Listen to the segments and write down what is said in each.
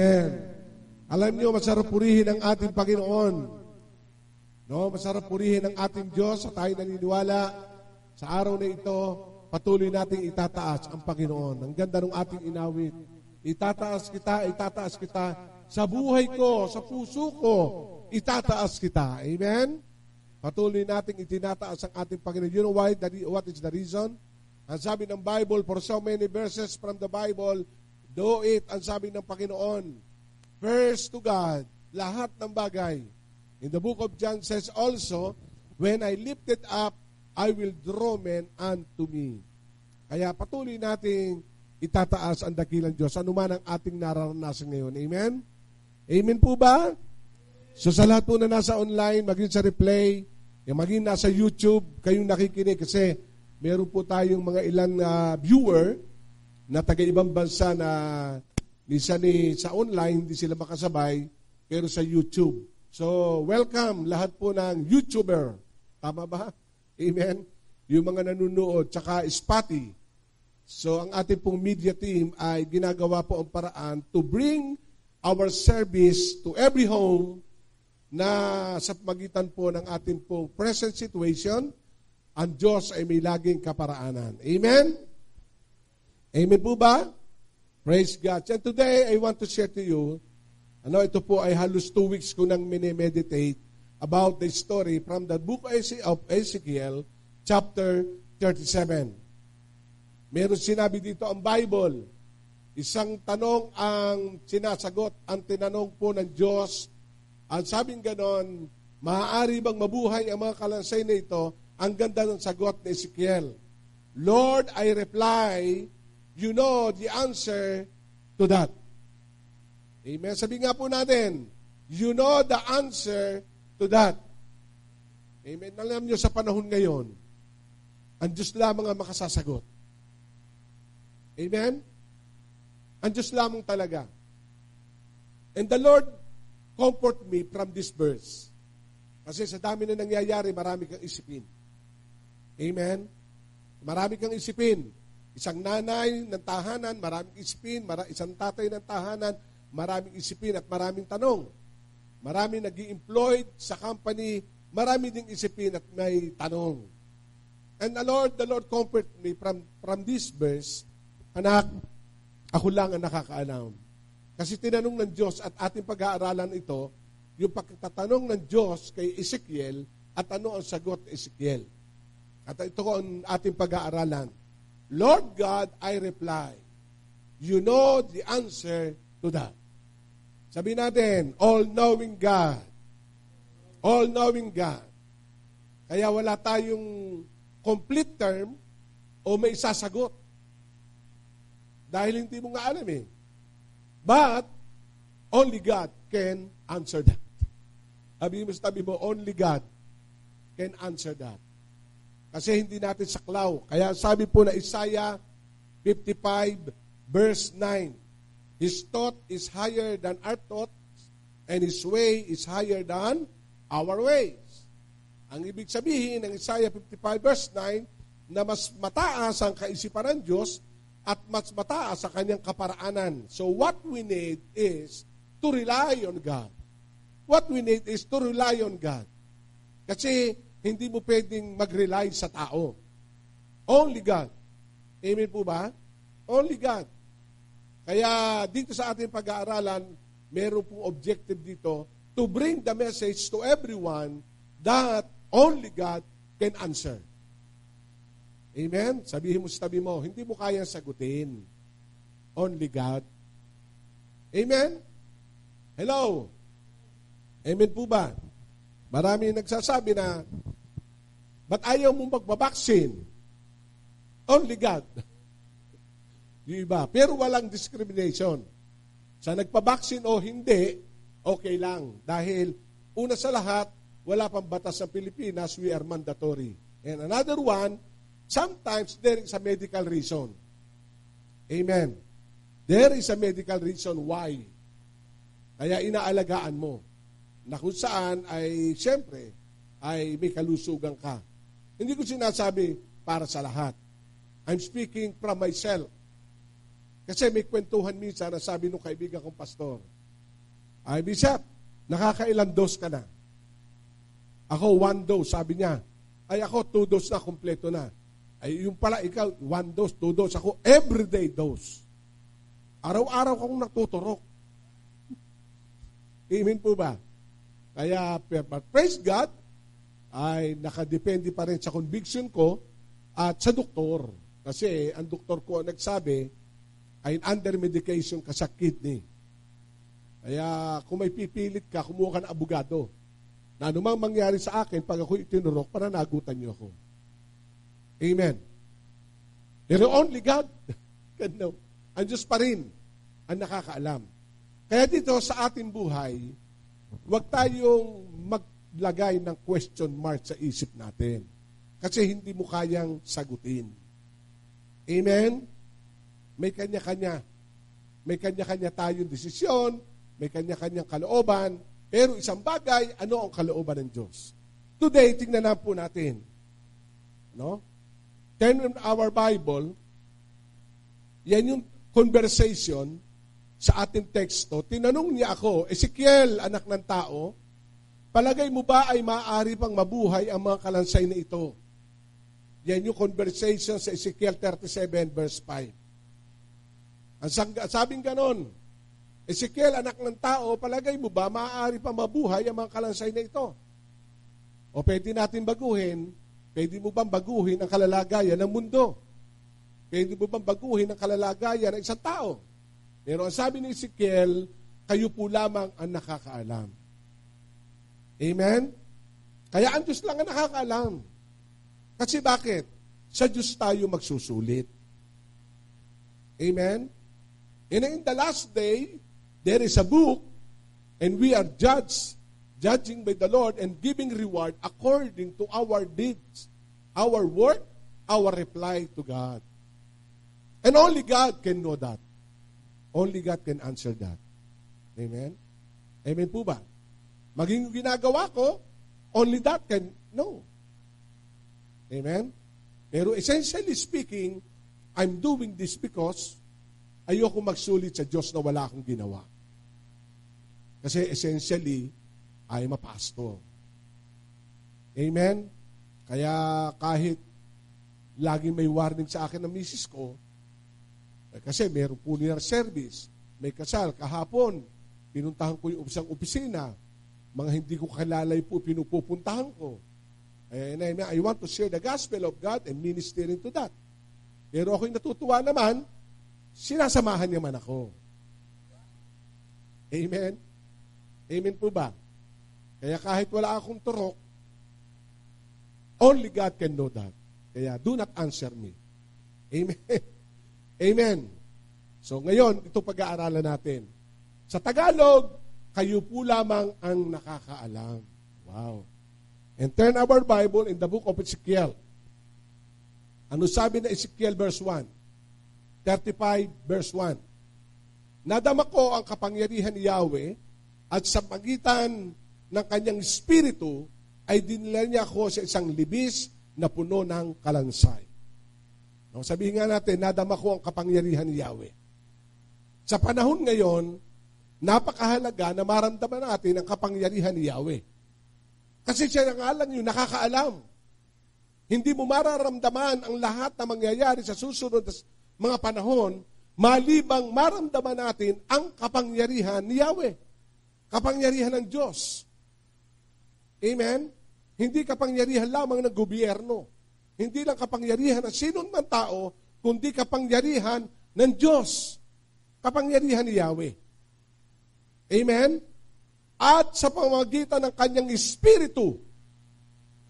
Amen. Alam niyo, masarap purihin ang ating Panginoon. No, masarap purihin ang ating Diyos at tayo naniniwala sa araw na ito, patuloy nating itataas ang Panginoon. Ang ganda ng ating inawit. Itataas kita sa buhay ko, sa puso ko, itataas kita. Amen? Patuloy nating itinataas ang ating Panginoon. You know why? What is the reason? Ang sabi ng Bible, for so many verses from the Bible, do it, ang sabi ng Panginoon, first to God, lahat ng bagay. In the book of John says also, when I lifted up, I will draw men unto me. Kaya patuloy nating itataas ang dakilang Diyos, anuman ang ating nararanasan ngayon. Amen? Amen po ba? So sa lahat po na nasa online, maging sa replay, maging nasa YouTube, kayong nakikinig kasi meron po tayong mga ilang viewer na taga-ibang bansa na minsan sa online, hindi sila makasabay, pero sa YouTube. So, welcome lahat po ng YouTuber. Tama ba? Amen? Yung mga nanunood, tsaka Spotify. So, ang ating pong media team ay ginagawa po ang paraan to bring our service to every home na sa magitan po ng ating pong present situation, ang Diyos ay may laging kaparaanan. Amen? Amen po ba? Praise God. And today, I want to share to you, ito po ay halos 2 weeks ko nang mini-meditate about the story from the book of Ezekiel, chapter 37. Meron sinabi dito ang Bible, isang tanong ang sinasagot, ang tinanong po ng Diyos. Ang sabing ganon, maaari bang mabuhay ang mga kalansay na ito? Ang ganda ng sagot ni Ezekiel. Lord, I reply, you know the answer to that. Amen. Sabi nga po natin, you know the answer to that. Amen. Alam nyo sa panahon ngayon, ang Diyos lamang ang makasasagot. Amen. Ang Diyos lamang talaga. And the Lord comfort me from this verse. Kasi sa dami na nangyayari, marami kang isipin. Amen. Marami kang isipin. Isang nanay ng tahanan, maraming isipin. Isang tatay ng tahanan, maraming isipin at maraming tanong. Maraming nag-i-employed sa company, marami ding isipin at may tanong. And the Lord comfort me from this verse, anak, ako lang ang nakakaalam. Kasi tinanong ng Diyos at ating pag-aaralan ito, yung pagtatanong ng Diyos kay Ezekiel at ano ang sagot ni Ezekiel. At ito ang ating pag-aaralan. Lord God, I reply, you know the answer to that. Sabi natin, all-knowing God. All-knowing God. Kaya wala tayong complete term o may isasagot. Dahil hindi mo nga alam eh. But, only God can answer that. Sabi mo, only God can answer that. Kasi hindi natin saklaw. Kaya sabi po na Isaiah 55 verse 9, His thought is higher than our thoughts, and His way is higher than our ways. Ang ibig sabihin ng Isaiah 55 verse 9, na mas mataas ang kaisipan ng Diyos at mas mataas sa kanyang kaparaanan. So what we need is to rely on God. What we need is to rely on God. Kasi hindi mo pwedeng mag-rely sa tao. Only God. Amen po ba? Only God. Kaya dito sa ating pag-aaralan, meron pong objective dito to bring the message to everyone that only God can answer. Amen? Sabihin mo sa tabi mo, hindi mo kayang sagutin. Only God. Amen? Hello? Amen po ba? Marami nagsasabi na, ba't ayaw mong magbabaksin? Only God. Yung iba. Pero walang discrimination. Sa nagpabaksin o hindi, okay lang. Dahil, una sa lahat, wala pang batas sa Pilipinas, we are mandatory. And another one, sometimes there is a medical reason. Amen. There is a medical reason why. Kaya inaalagaan mo. Na kung saan ay, siyempre, ay may kalusugan ka. Hindi ko sinasabi para sa lahat. I'm speaking from myself. Kasi may kwentuhan minsan na sabi nung kaibigan kong pastor, Ay, Bishop, nakakailang dose ka na? Ako, 1 dose, sabi niya. Ay, ako, 2 dose na, kompleto na. Ay, yung pala, ikaw, 1 dose, 2 dose. Ako, everyday dose. Araw-araw akong natuturok. Amen po ba? Kaya, praise God, ay nakadepende pa rin sa conviction ko at sa doktor. Kasi ang doktor ko nagsabi ay under medication ka sa kidney. Kaya kung may pipilit ka, kumuha ka ng abogado. Na anumang mangyari sa akin, pag ako itinurok, pananagutan niyo ako. Amen. Pero only God can know. Ang Diyos pa rin ang nakakaalam. Kaya dito sa ating buhay, huwag tayong maglagay ng question mark sa isip natin. Kasi hindi mo kayang sagutin. Amen? May kanya-kanya. May kanya-kanya tayong desisyon, may kanya-kanyang kalooban, pero isang bagay, ano ang kalooban ng Diyos? Today, tingnan na po natin. No? Turn in our Bible, yan yung conversation sa ating teksto. Tinanong niya ako, Ezekiel, anak ng tao, palagay mo ba ay maaari pang mabuhay ang mga kalansay na ito? Yan yung conversation sa Ezekiel 37 verse 5. Ang sabing ganon, Ezekiel, anak ng tao, palagay mo ba maaari pang mabuhay ang mga kalansay na ito? O pwede natin baguhin, pwede mo bang baguhin ang kalalagayan ng mundo? Pwede mo bang baguhin ang kalalagayan ng isang tao? Pero ang sabi ni Ezekiel, kayo po lamang ang nakakaalam. Amen? Kaya ang Diyos lang ang nakakaalam. Kasi bakit? Sa Diyos tayo magsusulit. Amen? And in the last day, there is a book, and we are judging by the Lord and giving reward according to our deeds, our work, our reply to God. And only God can know that. Only God can answer that. Amen? Amen po ba? Maging ginagawa ko, only that can know. Amen? Pero essentially speaking, I'm doing this because ayoko magsulit sa Diyos na wala akong ginawa. Kasi essentially, I'm a pastor. Amen? Kaya kahit laging may warning sa akin ng misis ko, kasi meron funeral service, may kasal, kahapon, pinuntahan ko yung isang opisina, mga hindi ko kalalay po, pinupupuntahan ko. And I want to share the gospel of God and ministering to that. Pero ako'y natutuwa naman, sinasamahan niya man ako. Amen? Amen po ba? Kaya kahit wala akong turok, only God can know that. Kaya do not answer me. Amen? Amen. So ngayon, ito pag-aaralan natin. Sa Tagalog, kayo po lamang ang nakakaalam. Wow. And turn our Bible in the book of Ezekiel. Ano sabi na Ezekiel verse 1? 35 verse 1. Nadama ko ang kapangyarihan ni Yahweh at sa pagitan ng kanyang espiritu ay dinala niya ako sa isang libis na puno ng kalansay. No, sabihin nga natin, nadama ko ang kapangyarihan ni Yahweh. Sa panahon ngayon, napakahalaga na maramdaman natin ang kapangyarihan ni Yahweh. Kasi siya nga lang yung nakakaalam. Hindi mo mararamdaman ang lahat na mangyayari sa susunod na mga panahon, malibang maramdaman natin ang kapangyarihan ni Yahweh. Kapangyarihan ng Diyos. Amen? Hindi kapangyarihan lamang ng gobyerno. Hindi lang kapangyarihan ng sinong man tao, kundi kapangyarihan ng Diyos. Kapangyarihan ni Yahweh. Amen? At sa pamamagitan ng kanyang espiritu.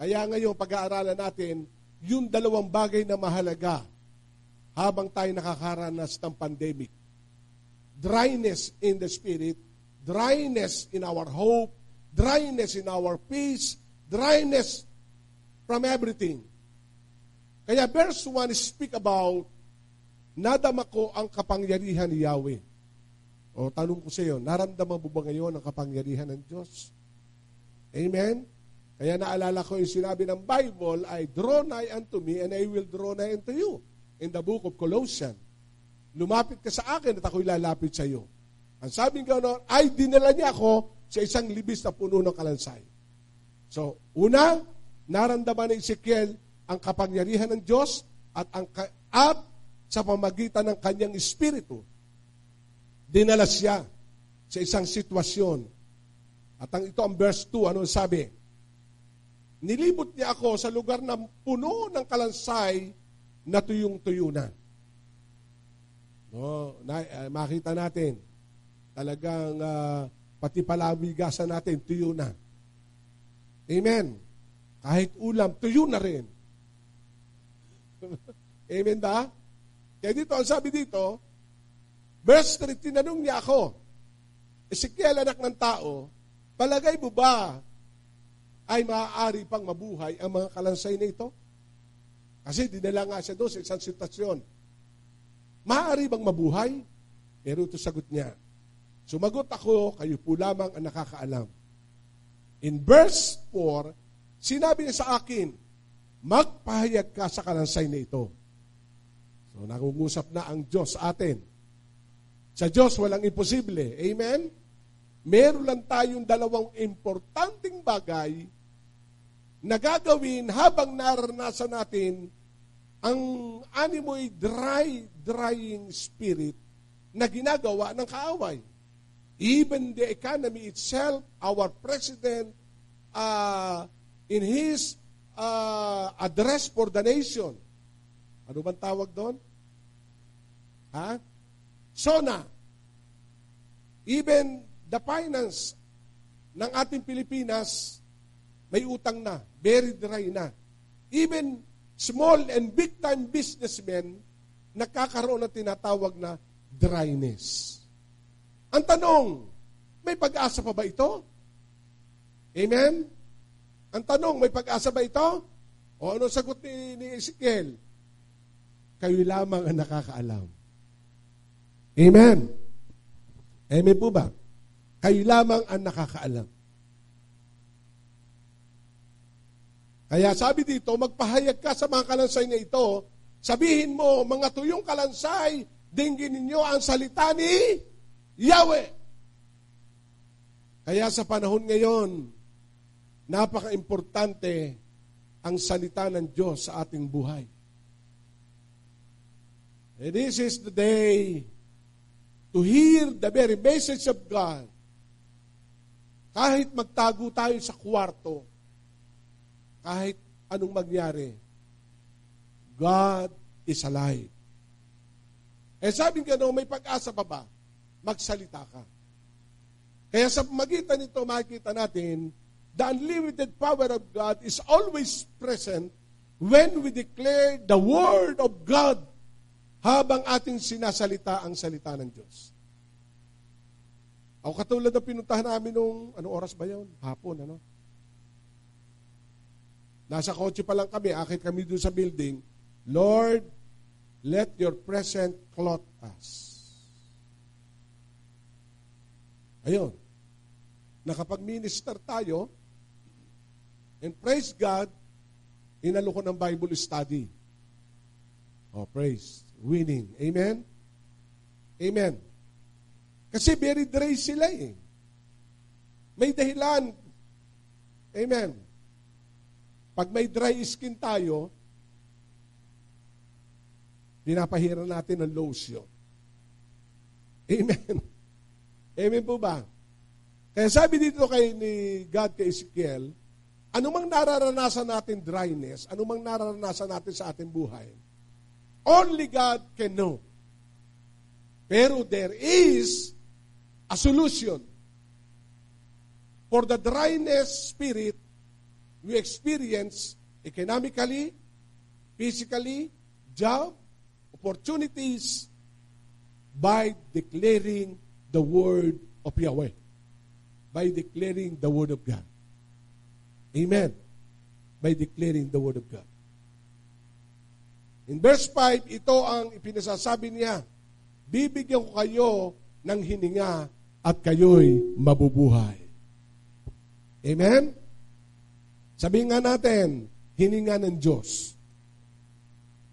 Kaya ngayon pag-aaralan natin yung dalawang bagay na mahalaga habang tayo nakakaranas ng pandemic. Dryness in the spirit, dryness in our hope, dryness in our peace, dryness from everything. Kaya verse 1 speak about, nadama ko ang kapangyarihan ni Yahweh. O tanong ko sa iyo, naramdaman mo ba ngayon ang kapangyarihan ng Diyos? Amen? Kaya naalala ko yung sinabi ng Bible, I draw nigh unto me and I will draw nigh unto you. In the book of Colossians. Lumapit ka sa akin at ako'y lalapit sa iyo. Ang sabi ng gano'n, ay dinala niya ako sa isang libis na puno ng kalansay. So, una, naramdaman ni Ezekiel ang kapangyarihan ng Diyos at sa pamagitan ng kanyang espiritu, dinala siya sa isang sitwasyon. At ito ang verse 2, ano sabi? Nilibot niya ako sa lugar na puno ng kalansay na tuyong-tuyo na. No, makita natin, talagang pati palabigasan natin, tuyo na. Amen. Kahit ulam, tuyo na rin. Amen ba? Kaya dito, ang sabi dito, verse 3, tinanong niya ako, Ezekiel, anak ng tao, palagay mo ba ay maaari pang mabuhay ang mga kalansay na ito? Kasi dinala nga siya doon sa isang sitwasyon. Maaari bang mabuhay? Pero ito sagot niya. Sumagot ako, kayo po lamang ang nakakaalam. In verse 4, sinabi niya sa akin, magpahayag ka sa kalansay na ito. So, nangungusap na ang Diyos sa atin. Sa Diyos, walang imposible. Amen? Meron lang tayong dalawang importanteng bagay na gagawin habang naranasan natin ang animoy drying spirit na ginagawa ng kaaway. Even the economy itself, our president, in his address for the nation, ano bang tawag doon? SONA. Even the finance ng ating Pilipinas, may utang na, very dry na. Even small and big-time businessmen, nakakaroon ng tinatawag na dryness. Ang tanong, may pag-asa pa ba ito? Amen? Ang tanong, may pag-asa ba ito? O ano sagot ni Ezekiel? Kayo lamang ang nakakaalam. Amen? Amen po ba? Kayo lamang ang nakakaalam. Kaya sabi dito, magpahayag ka sa mga kalansay na ito, sabihin mo, mga tuyong kalansay, dinggin ninyo ang salita ni Yahweh. Kaya sa panahon ngayon, napaka-importante ang salita ng Diyos sa ating buhay. And this is the day to hear the very message of God. Kahit magtago tayo sa kwarto, kahit anong mangyari, God is alive. Eh sabi nga may pag-asa pa ba? Magsalita ka. Kaya sa magitan nito, makikita natin, the unlimited power of God is always present when we declare the Word of God habang ating sinasalita ang salita ng Diyos. Ako katulad na pinuntahan namin nung, anong oras ba yun? Hapon, ano? Nasa kotse pa lang kami, akit kami doon sa building, Lord, let your presence clothe us. Ayun. Nakapag-minister tayo, and praise God, inalo ko ng Bible study. Oh, praise. Winning. Amen? Amen. Kasi very dry sila eh. May dahilan. Amen. Pag may dry skin tayo, pinapahiran natin ng lotion. Amen. Amen po ba? Kaya sabi dito ni God kay Ezekiel, anumang nararanasan natin dryness, anumang nararanasan natin sa ating buhay, only God can know. Pero there is a solution. For the dryness spirit we experience economically, physically, job, opportunities, by declaring the word of Yahweh. By declaring the word of God. Amen. By declaring the word of God. In verse 5, ito ang ipinasasabi niya, bibigyan ko kayo ng hininga at kayo'y mabubuhay. Amen? Sabihin nga natin, hininga ng Diyos.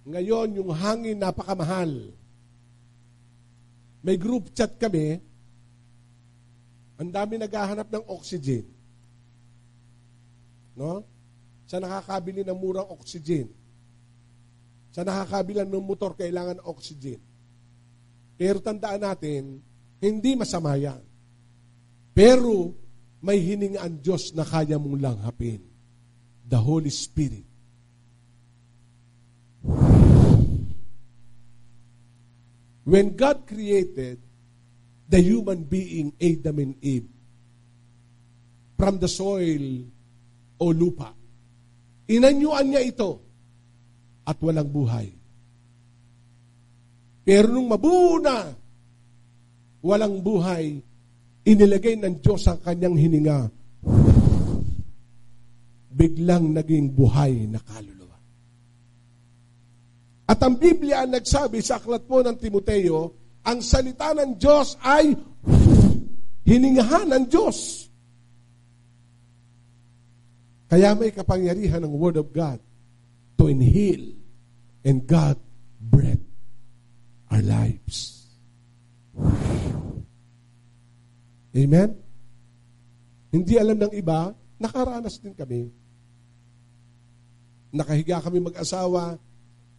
Ngayon, yung hangin napakamahal. May group chat kami, Ang dami naghahanap ng oxygen. No? Sa nakakabili ng murang oxygen. Sa nakakabili ng motor, kailangan oxygen. Pero tandaan natin, hindi masama yan. Pero may hininga ang Diyos na kaya mong langhapin. The Holy Spirit. When God created the human being, Adam and Eve, from the soil o lupa, inanyuan niya ito at walang buhay. Pero nung mabuo na, walang buhay, inilagay ng Diyos ang kanyang hininga. Biglang naging buhay na kaluluwa. At ang Biblia ang nagsabi sa aklat po ng Timoteo, ang salita ng Diyos ay hiningahan ng Diyos. Kaya may kapangyarihan ng Word of God to inhale and God breathe our lives. Amen? Hindi alam ng iba, nakaranas din kami. Nakahiga kami mag-asawa,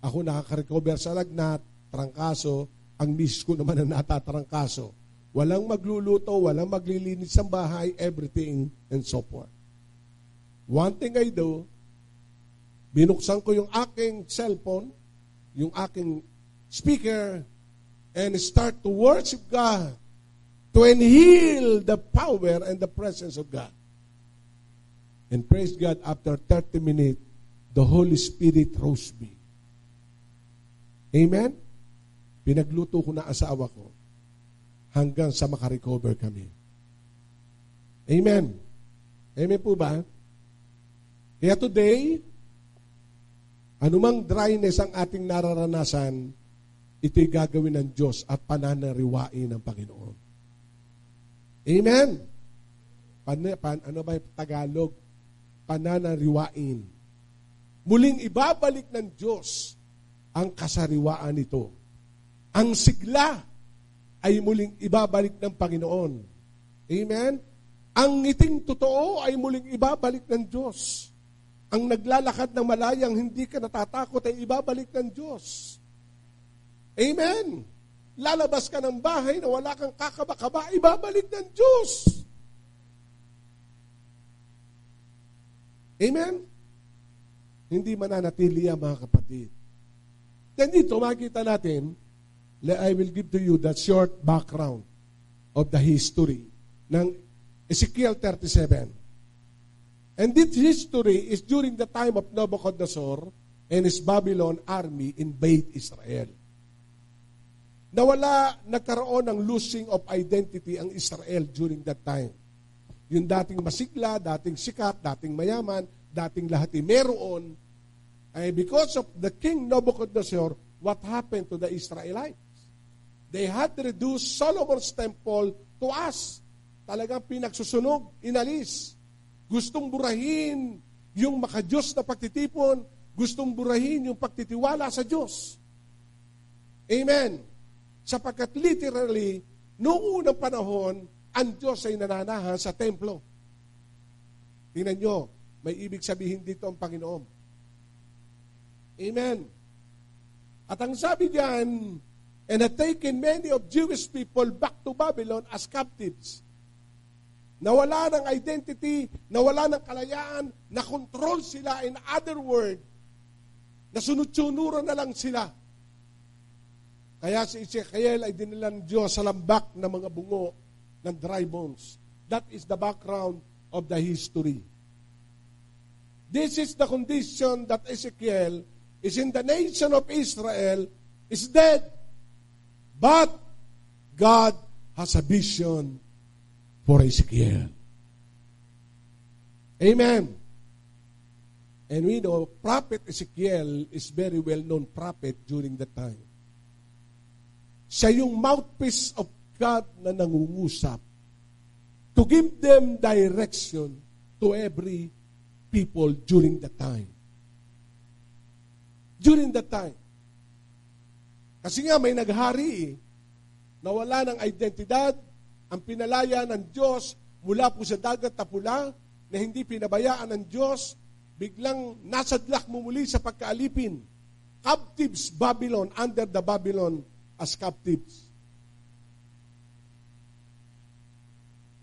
ako nakaka-recover sa lagnat, trangkaso, ang miss ko naman ang natatrangkaso. Walang magluluto, walang maglilinis ng bahay, everything, and so forth. One thing I do, binuksan ko yung aking cellphone, yung aking speaker, and start to worship God, to inhale the power and the presence of God. And praise God, after 30 minutes, the Holy Spirit rose me. Amen? Pinagluto ko na asawa ko hanggang sa makarecover kami. Amen? Amen po ba? Kaya today, anumang dryness ang ating nararanasan, ito'y gagawin ng Diyos at pananariwain ng Panginoon. Amen? Ano ba yung Tagalog? Pananariwain. Muling ibabalik ng Diyos ang kasariwaan nito. Ang sigla ay muling ibabalik ng Panginoon. Amen? Ang ngiting totoo ay muling ibabalik ng Diyos. Ang naglalakad ng malayang hindi ka natatakot ay ibabalik ng Diyos. Amen? Lalabas ka ng bahay na wala kang kakaba-kaba, ibabalik ng Diyos. Amen? Hindi mananatili yan, mga kapatid. Then dito, makikita natin, I will give to you that short background of the history ng Ezekiel 37. And this history is during the time of Nebuchadnezzar and his Babylon army invade Israel. Nagkaroon ng losing of identity ang Israel during that time. Yung dating masigla, dating sikat, dating mayaman, dating lahat meron, ay because of the king Nebuchadnezzar, what happened to the Israelites? They had reduced Solomon's temple to us. Talagang pinagsusunog, inalis. Gustong burahin yung makadiyos na pagtitipon, gustong burahin yung pagtitiwala sa Diyos. Amen. Sapagkat literally, noong unang panahon, ang Diyos ay nananahan sa templo. Tingnan nyo, may ibig sabihin dito ang Panginoon. Amen. At ang sabi diyan, and had taken many of Jewish people back to Babylon as captives. Nawala ng identity, nawala ng kalayaan, nakontrol sila. In other words, nasunod-sunuran na lang sila. Kaya si Ezekiel ay dinala ng Diyos sa lambak ng mga bungo ng dry bones. That is the background of the history. This is the condition that Ezekiel is in the nation of Israel is dead. But God has a vision for Ezekiel. Amen. And we know Prophet Ezekiel is very well-known prophet during that time. Siya yung mouthpiece of God na nangungusap to give them direction to every people during that time. During that time. Kasi nga may naghari na wala ng identidad, ang pinalaya ng Diyos mula po sa dagat na pula, na hindi pinabayaan ng Diyos, biglang nasadlak mo muli sa pagkaalipin. Captives, Babylon, under the Babylon as captives.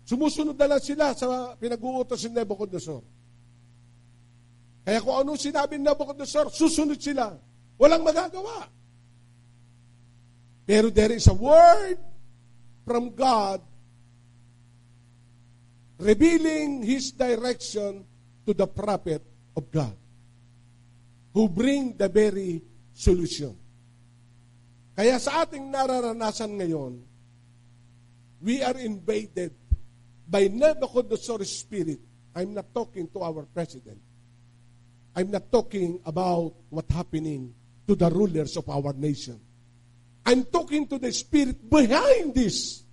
Sumusunod na lang sila sa pinag-uutos ni Nebuchadnezzar. Kaya kung ano sinabi ni Nebuchadnezzar, susunod sila. Walang magagawa. Pero there is a word from God revealing His direction to the prophet of God, who bring the very solution. Kaya sa ating nararanasan ngayon, we are invaded by Nebuchadnezzar's spirit. I'm not talking to our president. I'm not talking about what's happening to the rulers of our nation. I'm talking to the spirit behind this.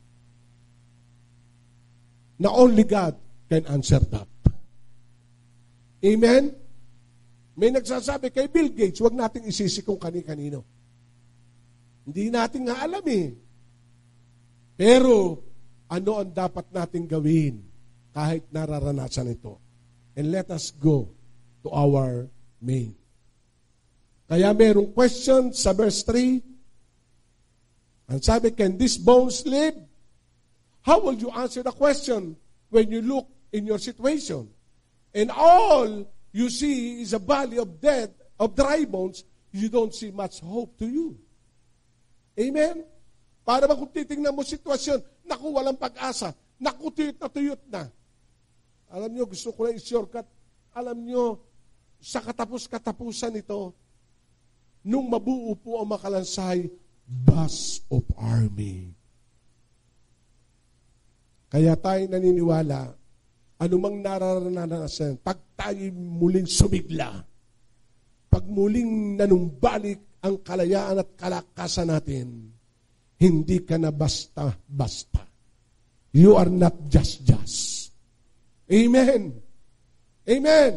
Na only God can answer that. Amen? May nagsasabi kay Bill Gates, huwag nating isisi kung kani-kanino. Hindi natin nga alam eh. Pero, ano ang dapat nating gawin kahit nararanasan ito? And let us go to our main. Kaya merong question sa verse 3. Ang sabi, can these bones live? How will you answer the question when you look in your situation? And all you see is a valley of dead, of dry bones, you don't see much hope to you. Amen? Para ba kung titingnan mo sitwasyon, naku, walang pag-asa, naku, tuyot na. Alam nyo, gusto ko na i-shortcut, alam nyo, sa katapos-katapusan nito, nung mabuo po ang makalansay, bus of army. Kaya tayo naniniwala, anumang nararanasan, pag tayo muling sumigla, pag muling nanumbalik ang kalayaan at kalakasan natin, hindi ka na basta-basta. You are not just. Amen. Amen.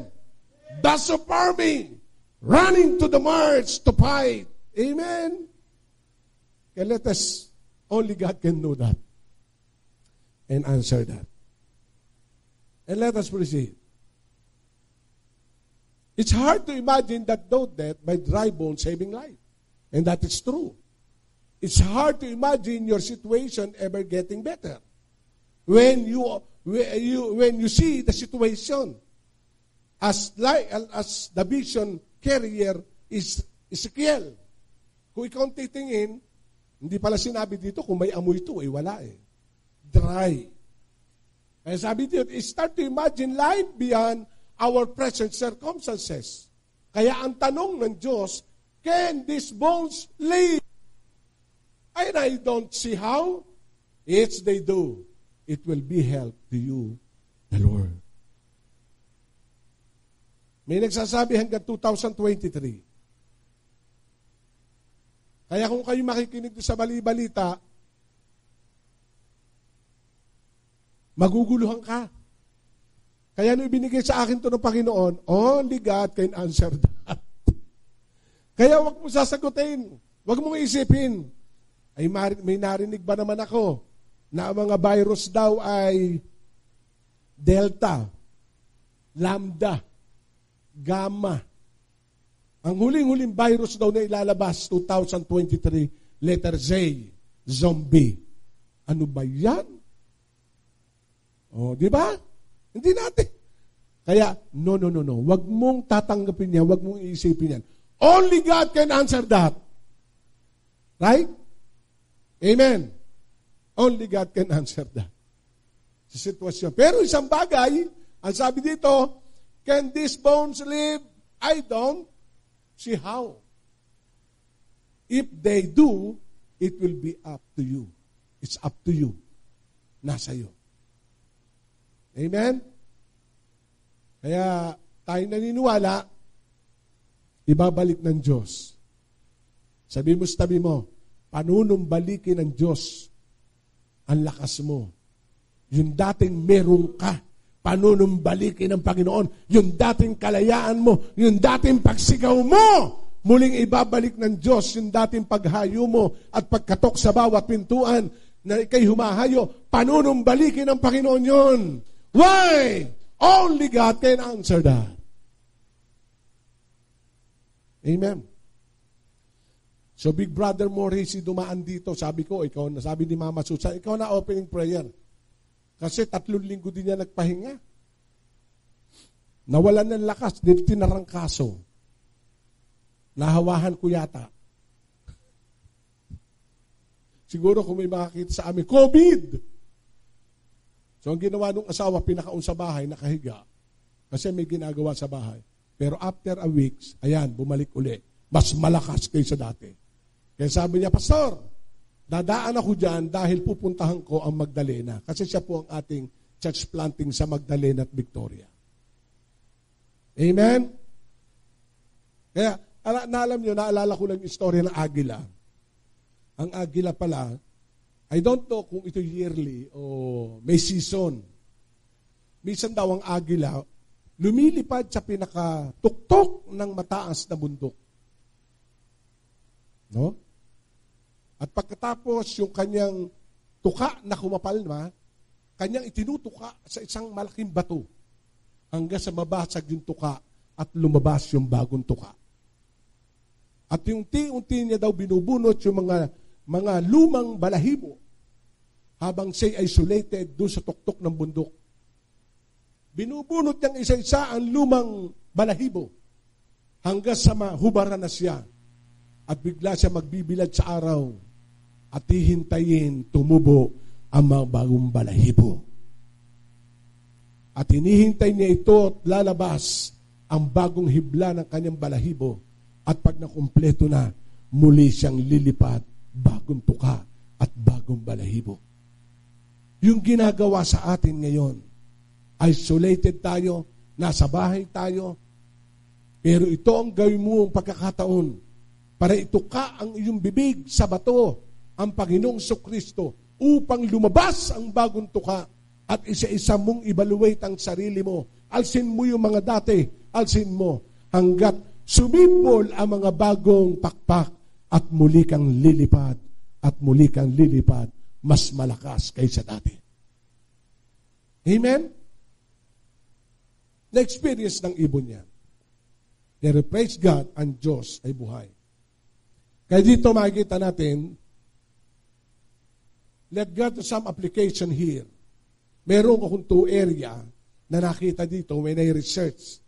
Bus of army, running to the march to fight. Amen. Okay, let us, only God can know that and answer that. And let us proceed. It's hard to imagine that though death by dry bones saving life. And that is true. It's hard to imagine your situation ever getting better. When you see the situation as the vision carrier is Ezekiel. Kung ikaw titingin, hindi pala sinabi dito kung may amoy ito, wala dry. Kaya sabi dito, start to imagine life beyond our present circumstances. Kaya ang tanong ng Diyos, can these bones live? And I don't see how. Yes, they do. It will be help to you, the Lord. May nagsasabi hanggang 2023. Kaya kung kayo makikinig sa bali-balita, maguguluhan ka. Kaya nung ibinigay sa akin to ng Panginoon, only God can answer that. Kaya wag mo sasagutin. Wag mong isipin. Ay, may narinig ba naman ako na ang mga virus daw ay Delta, Lambda, Gamma. Ang huling-huling virus daw na ilalabas, 2023, letter Z, zombie. Ano ba yan? O, di ba? Hindi natin. Kaya, no. Wag mong tatanggapin yan, wag mong iisipin yan. Only God can answer that. Right? Amen. Only God can answer that. Sa sitwasyon. Pero isang bagay, ang sabi dito, can these bones live? I don't see how. If they do, it will be up to you. It's up to you. Nasa iyo. Amen? Kaya tayo naniniwala, ibabalik ng Diyos. Sabi mo sa tabi mo, panunumbalikin ng Diyos ang lakas mo. Yung dating meron ka, panunumbalikin ng Panginoon. Yung dating kalayaan mo, yung dating pagsigaw mo, muling ibabalik ng Diyos yung dating paghayo mo at pagkatok sa bawat pintuan. na ikay humahayo, panunumbalikin ng Panginoon yun. Why? Only God can answer that. Amen. So Big Brother Morrissey dumaan dito, sabi ko, sabi ni Mama Susan, ikaw na opening prayer. Kasi 3 linggo din niya nagpahinga. Nawalan ng lakas, tinarangkaso. Nahawahan ko yata. Siguro kung may makakita sa amin, COVID! So ang ginawa nung asawa, pinakaon sa bahay, nakahiga. Kasi may ginagawa sa bahay. Pero after a weeks, ayan, bumalik uli. Mas malakas kaysa dati. Kaya sabi niya, Pastor, dadaan ako dyan dahil pupuntahan ko ang Magdalena. Kasi siya po ang ating church planting sa Magdalena at Victoria. Amen? Kaya, naalam nyo, naalala ko lang yung story ng Agila. Ang Agila pala, I don't know kung ito yearly o may season. Minsan daw ang Agila, lumilipad sa pinakatuktok ng mataas na bundok. No? At pagkatapos yung kanyang tuka na kumapalma, kanyang itinutuka sa isang malaking bato hanggang sa mabasag yung tuka at lumabas yung bagong tuka. At yung unti-unti niya daw binubunot yung mga lumang balahibo habang siya isolated doon sa tuktok ng bundok. Binubunot niyang isa-isa ang lumang balahibo hanggang sa mahubaran na siya at bigla siya magbibilad sa araw at hihintayin tumubo ang mga bagong balahibo. At hinihintay niya ito at lalabas ang bagong hibla ng kanyang balahibo at pag nakumpleto na, muli siyang lilipad, bagong tuka at bagong balahibo. Yung ginagawa sa atin ngayon, isolated tayo, nasa bahay tayo, pero ito ang gawin mo ang pagkakataon para ituka ang iyong bibig sa bato, ang Panginoong Kristo, upang lumabas ang bagong tuka at isa-isa mong evaluate ang sarili mo. Alsin mo yung mga dati, alsin mo hanggat sumipol ang mga bagong pakpak at muli kang lilipad mas malakas kaysa dati. Amen? Na-experience ng ibon niya. Pero praise God, ang Diyos ay buhay. Kaya dito makikita natin, let God do some application here. Meron akong 2 area na nakita dito when I research.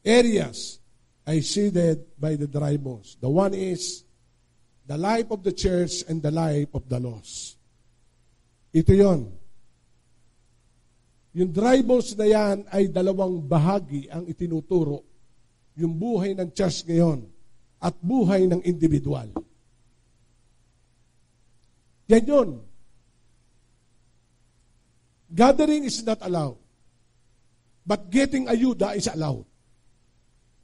Areas I seeded by the dry bones. The one is the life of the church and the life of the lost. Ito yon. Yung dry bones na yan ay 2 bahagi ang itinuturo. Yung buhay ng church ngayon at buhay ng individual. Yan yun. Gathering is not allowed. But getting ayuda is allowed.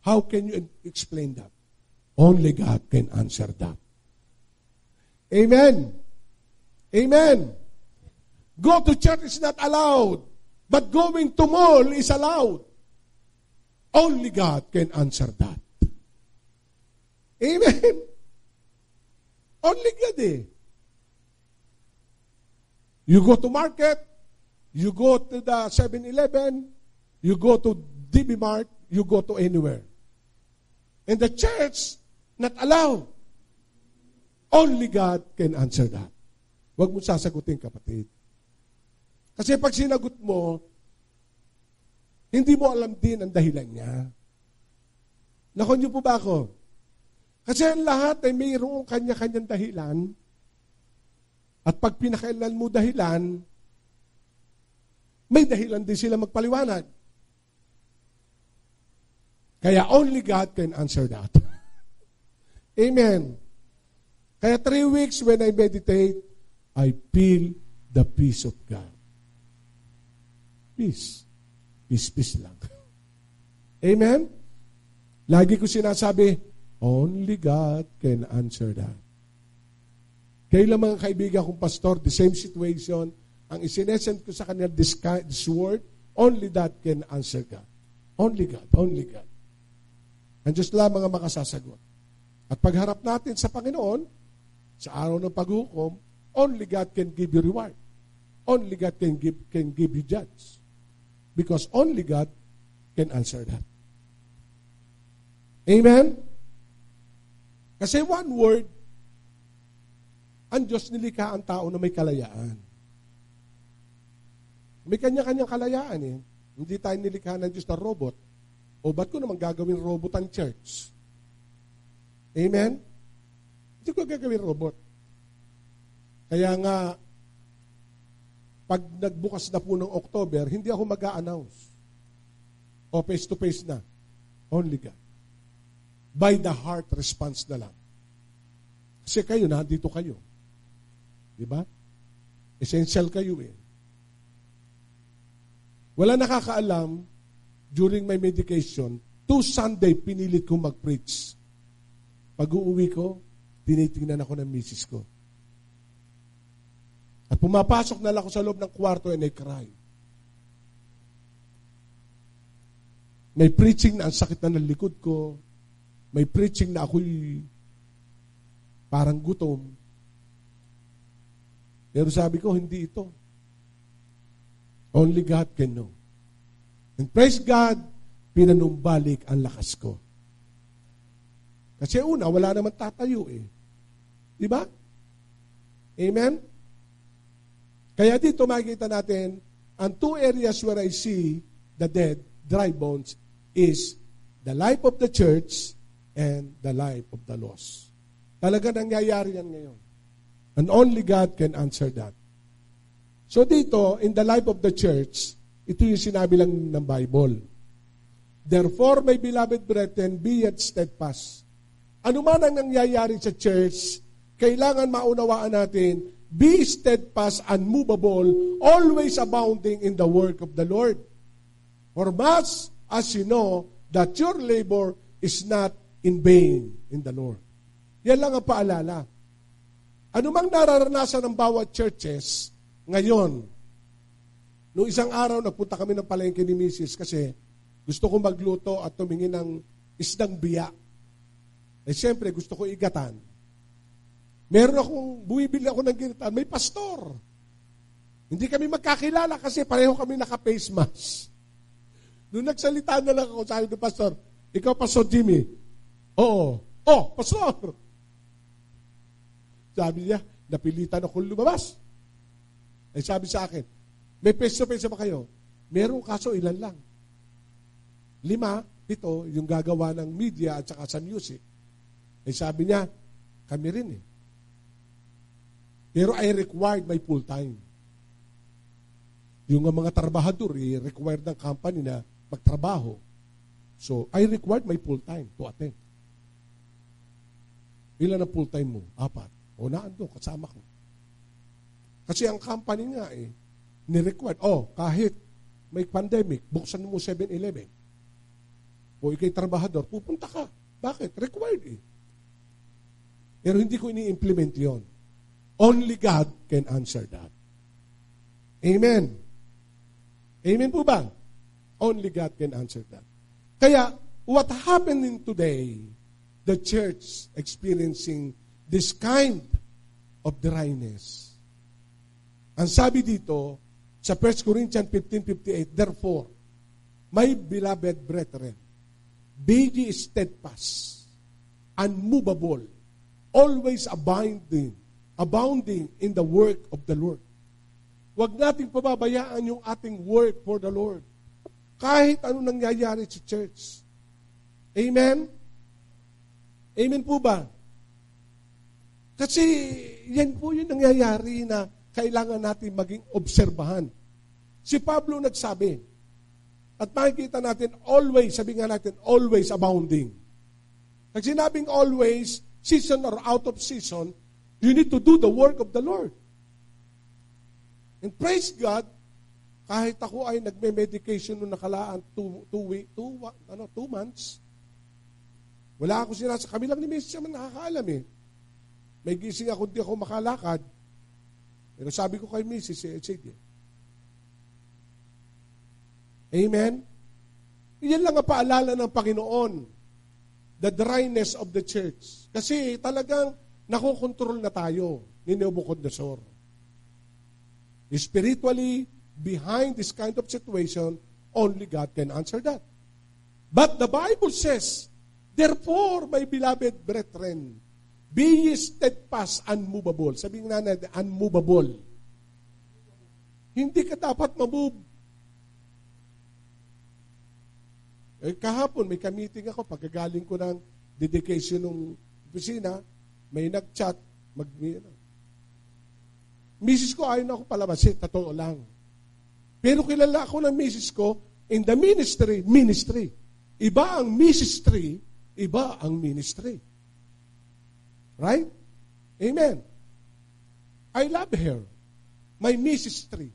How can you explain that? Only God can answer that. Amen. Amen. Go to church is not allowed. But going to mall is allowed. Only God can answer that. Amen. Only God eh. You go to market, you go to the 7-Eleven, you go to DB Mart, you go to anywhere. And the church, not allowed. Only God can answer that. Huwag mo sasagutin, kapatid. Kasi pag sinagot mo, hindi mo alam din ang dahilan niya. Nakon niyo po ba ako? Kasi ang lahat ay mayroong kanya-kanyang dahilan. At pag pinakailan mo dahilan, may dahilan din sila magpaliwanag. Kaya only God can answer that. Amen. Kaya 3 weeks when I meditate, I feel the peace of God. Peace. Peace lang. Amen? Lagi ko sinasabi, only God can answer that. Kailan mga kaibigan kong pastor, the same situation, ang isinesend ko sa kanila, this word, only that can answer God. Only God, only God. Ang Diyos lamang ang makasasagot. At pagharap natin sa Panginoon, sa araw ng paghukom, only God can give you reward. Only God can give you judge. Because only God can answer that. Amen? Kasi one word, ang Diyos nilikha ang tao na may kalayaan. May kanya-kanyang kalayaan eh. Hindi tayo nilikha ng Diyos na robot. O ba't ko naman gagawin robot ang church? Amen? Hindi ko gagawin robot. Kaya nga, pag nagbukas na po ng October, hindi ako mag-a-announce. O face-to-face na. Only God. By the heart response na lang. Kasi kayo, nandito kayo. Diba? Essential kayo eh. Wala nakakaalam, during my medication, 2 Sunday, pinilit kong mag-preach. Pag uuwi ko, tinitingnan ako ng misis ko. At pumapasok na lang ako sa loob ng kwarto and I cry. May preaching na ang sakit na ng likod ko. May preaching na ako'y parang gutom. Pero sabi ko, hindi ito. Only God can know. And praise God, pinanumbalik ang lakas ko. Kasi una, wala naman tatayo eh. Diba? Amen? Kaya dito makikita natin, ang 2 areas where I see the dead, dry bones, is the life of the church and the life of the lost. Talaga nangyayari yan ngayon. And only God can answer that. So dito, in the life of the church, ito yung sinabi lang ng Bible. Therefore, my beloved brethren, be yet steadfast. Ano man ang nangyayari sa church, kailangan maunawaan natin, be steadfast, unmovable, always abounding in the work of the Lord. For much as you know that your labor is not in vain in the Lord. Yan lang ang paalala. Ano mang nararanasan ng bawat churches ngayon, noong isang araw, nagpunta kami ng palengke ni Mrs. kasi gusto ko magluto at tumingin ng isdang biya. Eh siyempre, gusto ko igatan. Meron akong, buwibili ako ng ginatan, may pastor. Hindi kami magkakilala kasi pareho kami naka-face mask. Noong nagsalita na lang ako, sabi ng pastor, ikaw, Pastor Jimmy? Oo. Oh, pastor! Sabi niya, napilitan akong lumabas. Eh sabi sa akin, may face-to-face ba kayo? Meron, kaso ilan lang. 5, 7, yung gagawa ng media at saka sa music. Eh sabi niya, kami rin eh. Pero I required my full-time. Yung mga trabahador, required ng company na magtrabaho. So, I required my full-time to attend. Ilan ang full-time mo? 4. O naando, kasama ko. Kasi ang company nga ni-required, kahit may pandemic, buksan mo 7-Eleven. O ikay trabahador, pupunta ka. Bakit? Required eh. Pero hindi ko ini-implement yon. Only God can answer that. Amen. Amen po ba? Only God can answer that. Kaya, what happening today, the church experiencing this kind of dryness. Ang sabi dito, sa 1 Corinthians 15:58, therefore, my beloved brethren, be ye steadfast, unmovable, always abounding in the work of the Lord. Huwag nating pababayaan yung ating work for the Lord. Kahit ano nangyayari sa church. Amen? Amen po ba? Kasi yan po yung nangyayari na kailangan natin maging obserbahan. Si Pablo nagsabi, at makikita natin always, sabi nga natin, always abounding. Pag sinabing always, season or out of season, you need to do the work of the Lord. And praise God, kahit ako ay nagme-medication noong nakalaan 2 months, wala ako sinasa. Kami lang ni Mrs. naman nakakaalam eh. May gising ako, hindi ako makalakad. Pero sabi ko kay Mrs. sige. Amen? Yan lang ang paalala ng Panginoon. The dryness of the church. Kasi talagang nakokontrol na tayo ni Nebuchadnezzar. Spiritually, behind this kind of situation, only God can answer that. But the Bible says, therefore, my beloved brethren, be ye steadfast, unmovable. Sabihin na natin, unmovable. Hindi ka dapat mamove. Kahapon, may ka-meeting ako, pagkagaling ko ng dedication ng opisina, may nag-chat, misis ko ayaw na ako palabasin, totoo lang. Pero kilala ako ng misis ko, in the ministry. Iba ang ministry, iba ang ministry. Right? Amen. I love her. My ministry.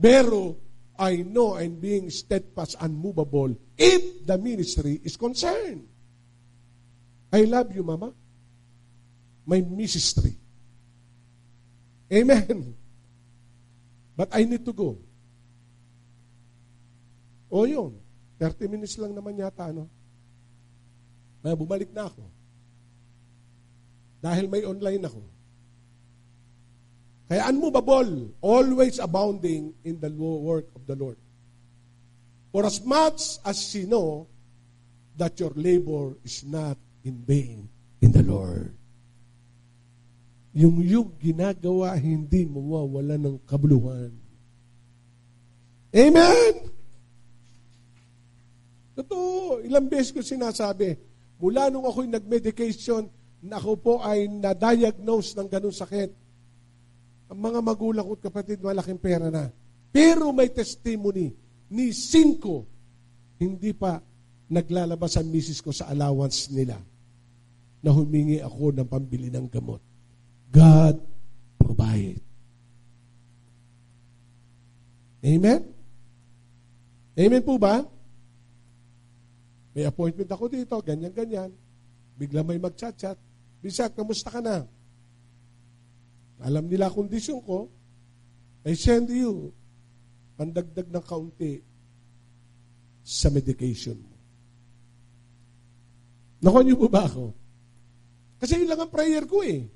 Pero, I know I'm being steadfast, unmovable, if the ministry is concerned. I love you, Mama. My ministry. Amen. But I need to go. O yun, 30 minutes lang naman yata, no? Bumalik na ako. Dahil may online ako. Kaya unmovable, always abounding in the work of the Lord. For as much as you know that your labor is not in vain in the Lord. Yung ginagawa, hindi mawawala ng kabuluhan. Amen! Totoo, ilang beses ko sinasabi, mula nung ako'y nag-medication, na ako po ay na-diagnose ng ganun sakit. Ang mga magulang ko at kapatid, malaking pera na. Pero may testimony ni 5, hindi pa naglalabas ang misis ko sa allowance nila na humingi ako ng pambili ng gamot. God provide. Amen? Amen po ba? May appointment ako dito, ganyan-ganyan. Bigla may mag-chat-chat. Bisag, kamusta ka na? Alam nila kondisyon ko. I send you pandagdag ng kaunti sa medication mo. Nakuha niyo po ba ako? Kasi yun lang ang prayer ko eh.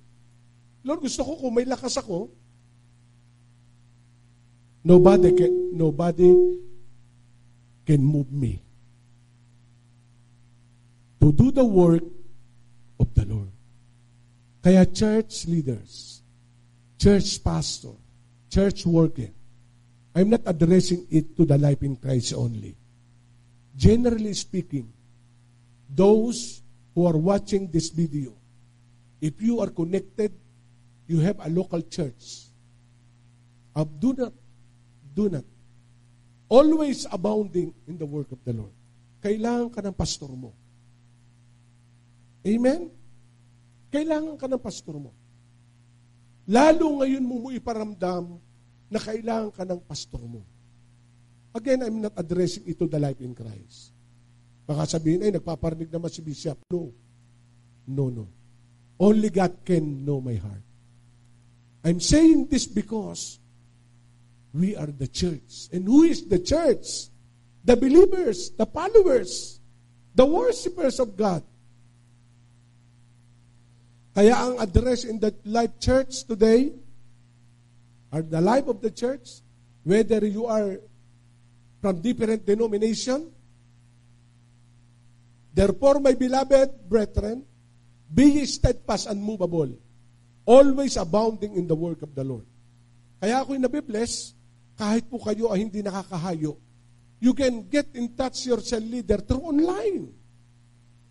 Lord, gusto ko kung may lakas ako, nobody can move me to do the work of the Lord. Kaya church leaders, church pastor, church worker, I'm not addressing it to the life in Christ only. Generally speaking, those who are watching this video, if you are connected, you have a local church, do not, always abounding in the work of the Lord. Kailangan ka ng pastor mo. Amen? Kailangan ka ng pastor mo. Lalo ngayon mo iparamdam na kailangan ka ng pastor mo. Again, I'm not addressing it to the life in Christ. Baka sabihin, ay, nagpaparinig naman si Bishop. No. Only God can know my heart. I'm saying this because we are the church. And who is the church? The believers, the followers, the worshipers of God. Kaya ang address in the life church today, or the life of the church, whether you are from different denomination, therefore, my beloved brethren, be ye steadfast and unmovable, always abounding in the work of the Lord. Kaya ako'y nabibless, kahit po kayo ay hindi nakakahayo, you can get in touch your cell leader through online.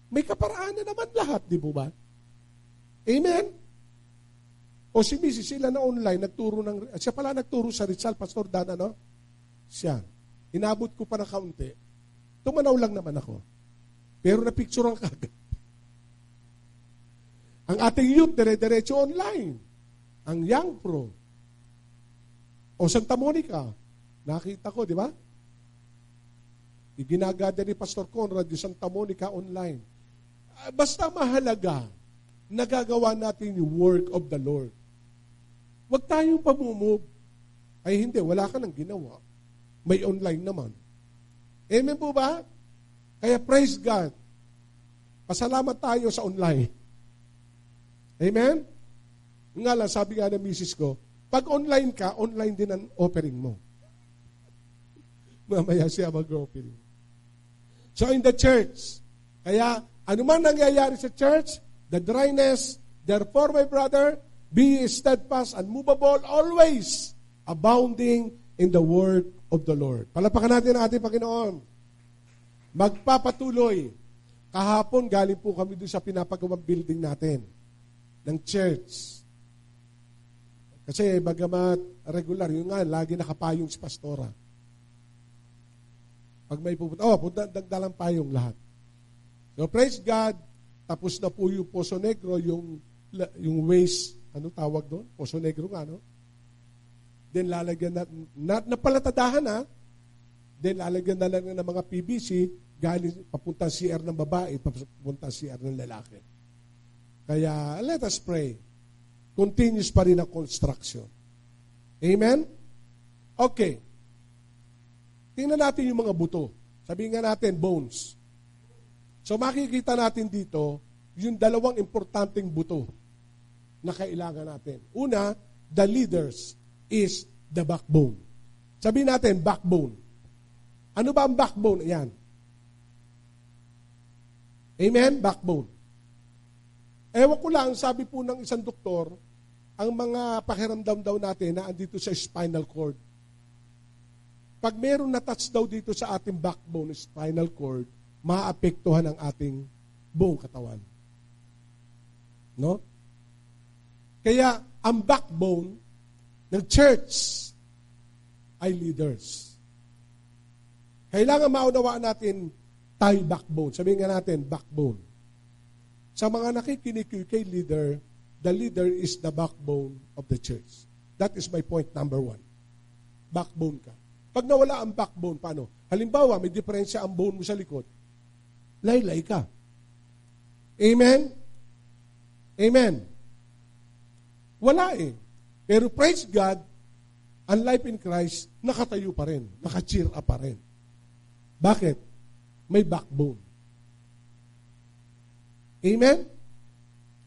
May kaparaanan naman lahat, di po ba? Amen? O si Mrs. sila na online, siya pala nagturo sa Rizal, Pastor Dan, ano? Siya. Inabot ko pa ng kaunti. Tumanaw lang naman ako. Pero na-picturean kagad. Ang ating youth, dire-diretso online. Ang Young Pro. O Santa Monica. Nakita ko, di ba? Iginagada ni Pastor Conrad yung Santa Monica online. Basta mahalaga, nagagawa natin yung work of the Lord. Huwag tayong pamumove. Ay hindi, wala ka nang ginawa. May online naman. Amen po ba? Kaya praise God. Pasalamat tayo sa online. Amen? Nga lang, sabi nga ng misis ko, Pag online ka, online din ang offering mo. Mamaya siya mag-offering. So in the church, kaya anuman nangyayari sa church, the dryness, therefore my brother, be steadfast, unmovable, always abounding in the word of the Lord. Palapakan natin ang ating Panginoon. Magpapatuloy. Kahapon, galing po kami doon sa pinapagawang building natin, ng church. Kasi bagamat regular, yun nga, lagi nakapayong si pastora. Pag may pupunta, dagdalang payong lahat. So praise God, tapos na po yung Poso Negro, yung waste, ano tawag doon? Poso Negro nga, no? Then lalagyan na napalatadahan na, then lalagyan na lang ng mga PVC, galing papunta CR ng babae, papunta CR ng lalaki. Kaya let us pray. Continuous pa rin ang construction. Amen? Okay. Tingnan natin yung mga buto. Sabihin nga natin, bones. So makikita natin dito, yung dalawang importanteng buto na kailangan natin. Una, the leaders is the backbone. Sabihin natin, backbone. Ano ba ang backbone? Ayan. Amen? Backbone. Ewan ko lang, sabi po ng isang doktor, ang mga pakiramdam daw natin na andito sa spinal cord. Pag meron na-touch daw dito sa ating backbone, spinal cord, maapektuhan ang ating buong katawan. No? Kaya, ang backbone ng church ay leaders. Kailangan maunawaan natin tayo backbone. Sabihin nga natin, backbone. Sa mga nakikinig kay leader, the leader is the backbone of the church. That is my point number 1. Backbone ka. Pag nawala ang backbone, paano? Halimbawa, may diferensya ang bone mo sa likod. Laylay ka. Amen? Amen. Wala eh. Pero praise God, ang life in Christ, nakatayo pa rin. Naka-cheer up pa rin. Bakit? May backbone. Amen?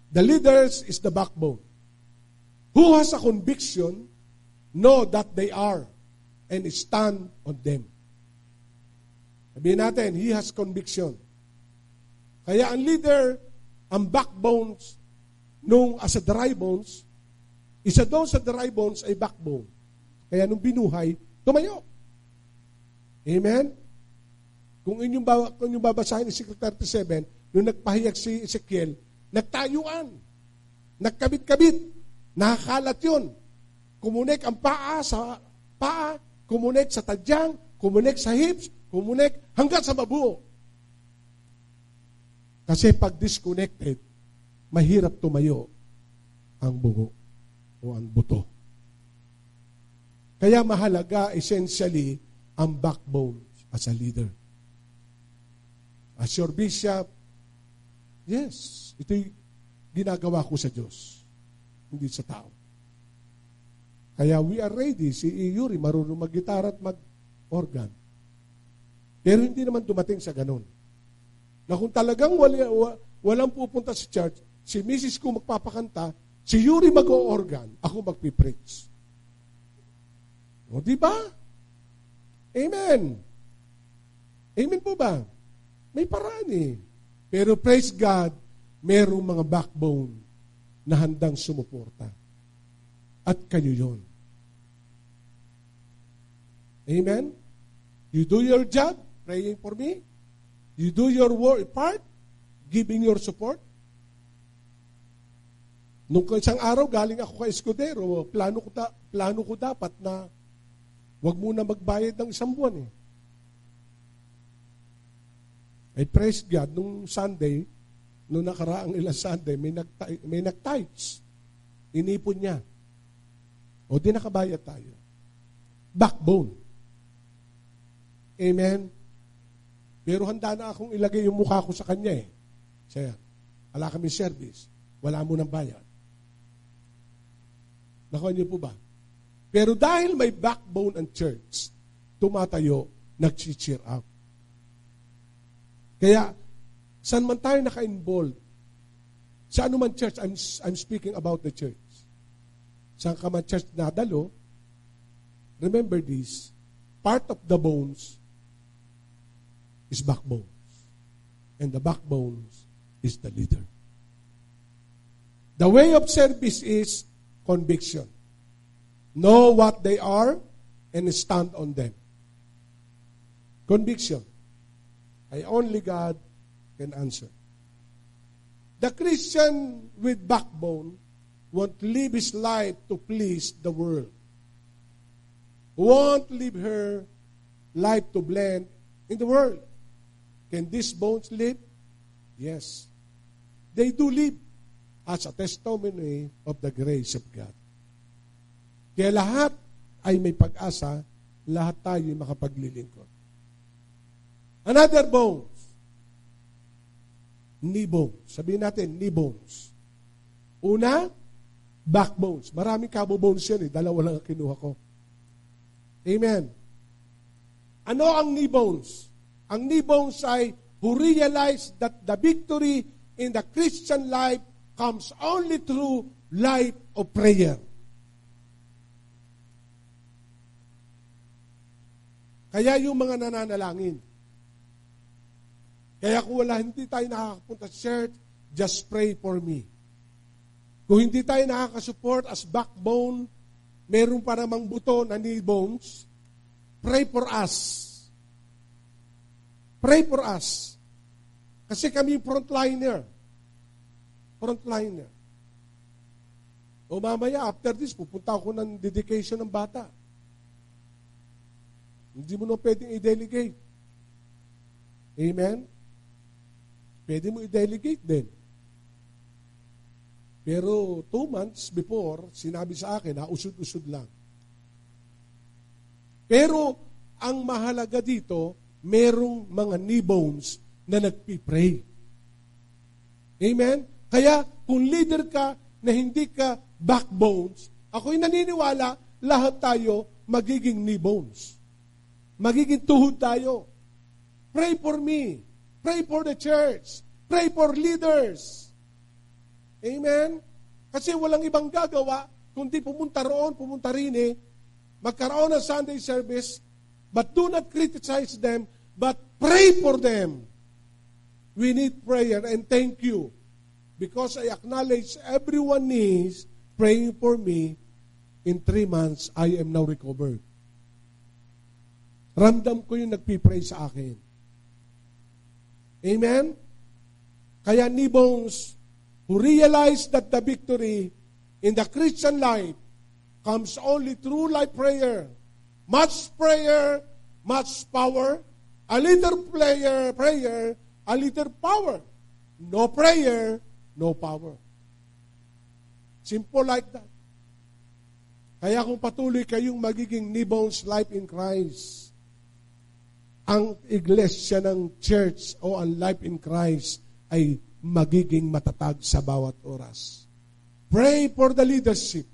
The leaders is the backbone. Who has a conviction, know that they are, and stand on them. Sabihin natin, he has conviction. Kaya ang leader, ang backbones, nung as a dry bones, isa doon sa dry bones ay backbone. Kaya nung binuhay, tumayo. Amen? Kung inyong babasahin Ezekiel 37, nung nagpahayag si Ezekiel, nagtayuan, nagkabit-kabit, nakakalat yun. Kumunik ang paa sa paa, kumunik sa tadyang, kumunik sa hips, kumunik hanggang sa babuo. Kasi pag disconnected, mahirap tumayo ang bungo o ang buto. Kaya mahalaga essentially ang backbone as a leader. As your bishop, yes, ito'y ginagawa ko sa Diyos, hindi sa tao. Kaya we are ready. Si Yuri marunong mag-gitara at mag-organ. Pero hindi naman dumating sa ganun. Na kung talagang walang pupunta sa church, si Mrs. ko magpapakanta, si Yuri mag-organ, ako magpipreach. O, di ba? Amen. Amen po ba? May paraan eh. Pero praise God, merong mga backbone na handang sumuporta. At kayo yun. Amen? You do your job, praying for me. You do your part, giving your support. Nung isang araw, galing ako kay Escudero, plano ko dapat na wag muna magbayad ng isang buwan eh. I praise God, nung Sunday, nung nakaraang ilang Sunday, may nag-tithes. Inipon niya. O di nakabayad tayo. Backbone. Amen? Pero handa na akong ilagay yung mukha ko sa kanya eh. Saya, wala kami service. Wala mo ng bayad. Nakuha niyo po ba? Pero dahil may backbone ang church, tumatayo, nag-cheer up. Kaya, saan man tayo naka-involved, sa anuman church, I'm speaking about the church. saan ka man church nadalo, remember this, part of the bones is backbones. And the backbones is the leader. The way of service is conviction. Know what they are and stand on them. Conviction. Only God can answer. The Christian with backbone won't live his life to please the world. Won't live her life to blend in the world. Can these bones live? Yes. They do live as a testimony of the grace of God. Kaya lahat ay may pag-asa, lahat tayo ay makapaglilingkod. Another bones. Knee bones. Sabihin natin, knee bones. Una, backbones. Maraming kabo-bones yan eh. Dalawa lang ang kinuha ko. Amen. Ano ang knee bones? Ang knee bones ay who realize that the victory in the Christian life comes only through life of prayer. Kaya yung mga nananalangin. Kaya kung hindi tayo nakakapunta sa church, just pray for me. Kung hindi tayo nakakasupport as backbone, meron pa namang buto na knee bones, pray for us. Pray for us. Kasi kami frontliner. Frontliner. O mamaya, after this, pupunta ako ng dedication ng bata. Hindi mo na pwedeng i-delegate. Amen? Pwede mo i-delegate din. Pero 2 months before, sinabi sa akin, usod-usod lang. Pero ang mahalaga dito, merong mga knee bones na nagpipray. Amen? Kaya kung leader ka na hindi ka backbones, ako'y naniniwala, lahat tayo magiging knee bones. Magiging tuhod tayo. Pray for me. Pray for the church. Pray for leaders. Amen? Kasi walang ibang gagawa, kundi pumunta roon, pumunta rin magkaroon ng Sunday service, but do not criticize them, but pray for them. We need prayer, and thank you. Because I acknowledge everyone is praying for me. In 3 months, I am now recovered. Ramdam ko yung nagpipray sa akin. Amen? Kaya knee bones who realize that the victory in the Christian life comes only through life prayer. Much prayer, much power. A little prayer, a little power. No prayer, no power. Simple like that. Kaya kung patuloy kayong magiging knee bones life in Christ, ang iglesia ng church o ang life in Christ ay magiging matatag sa bawat oras. Pray for the leadership,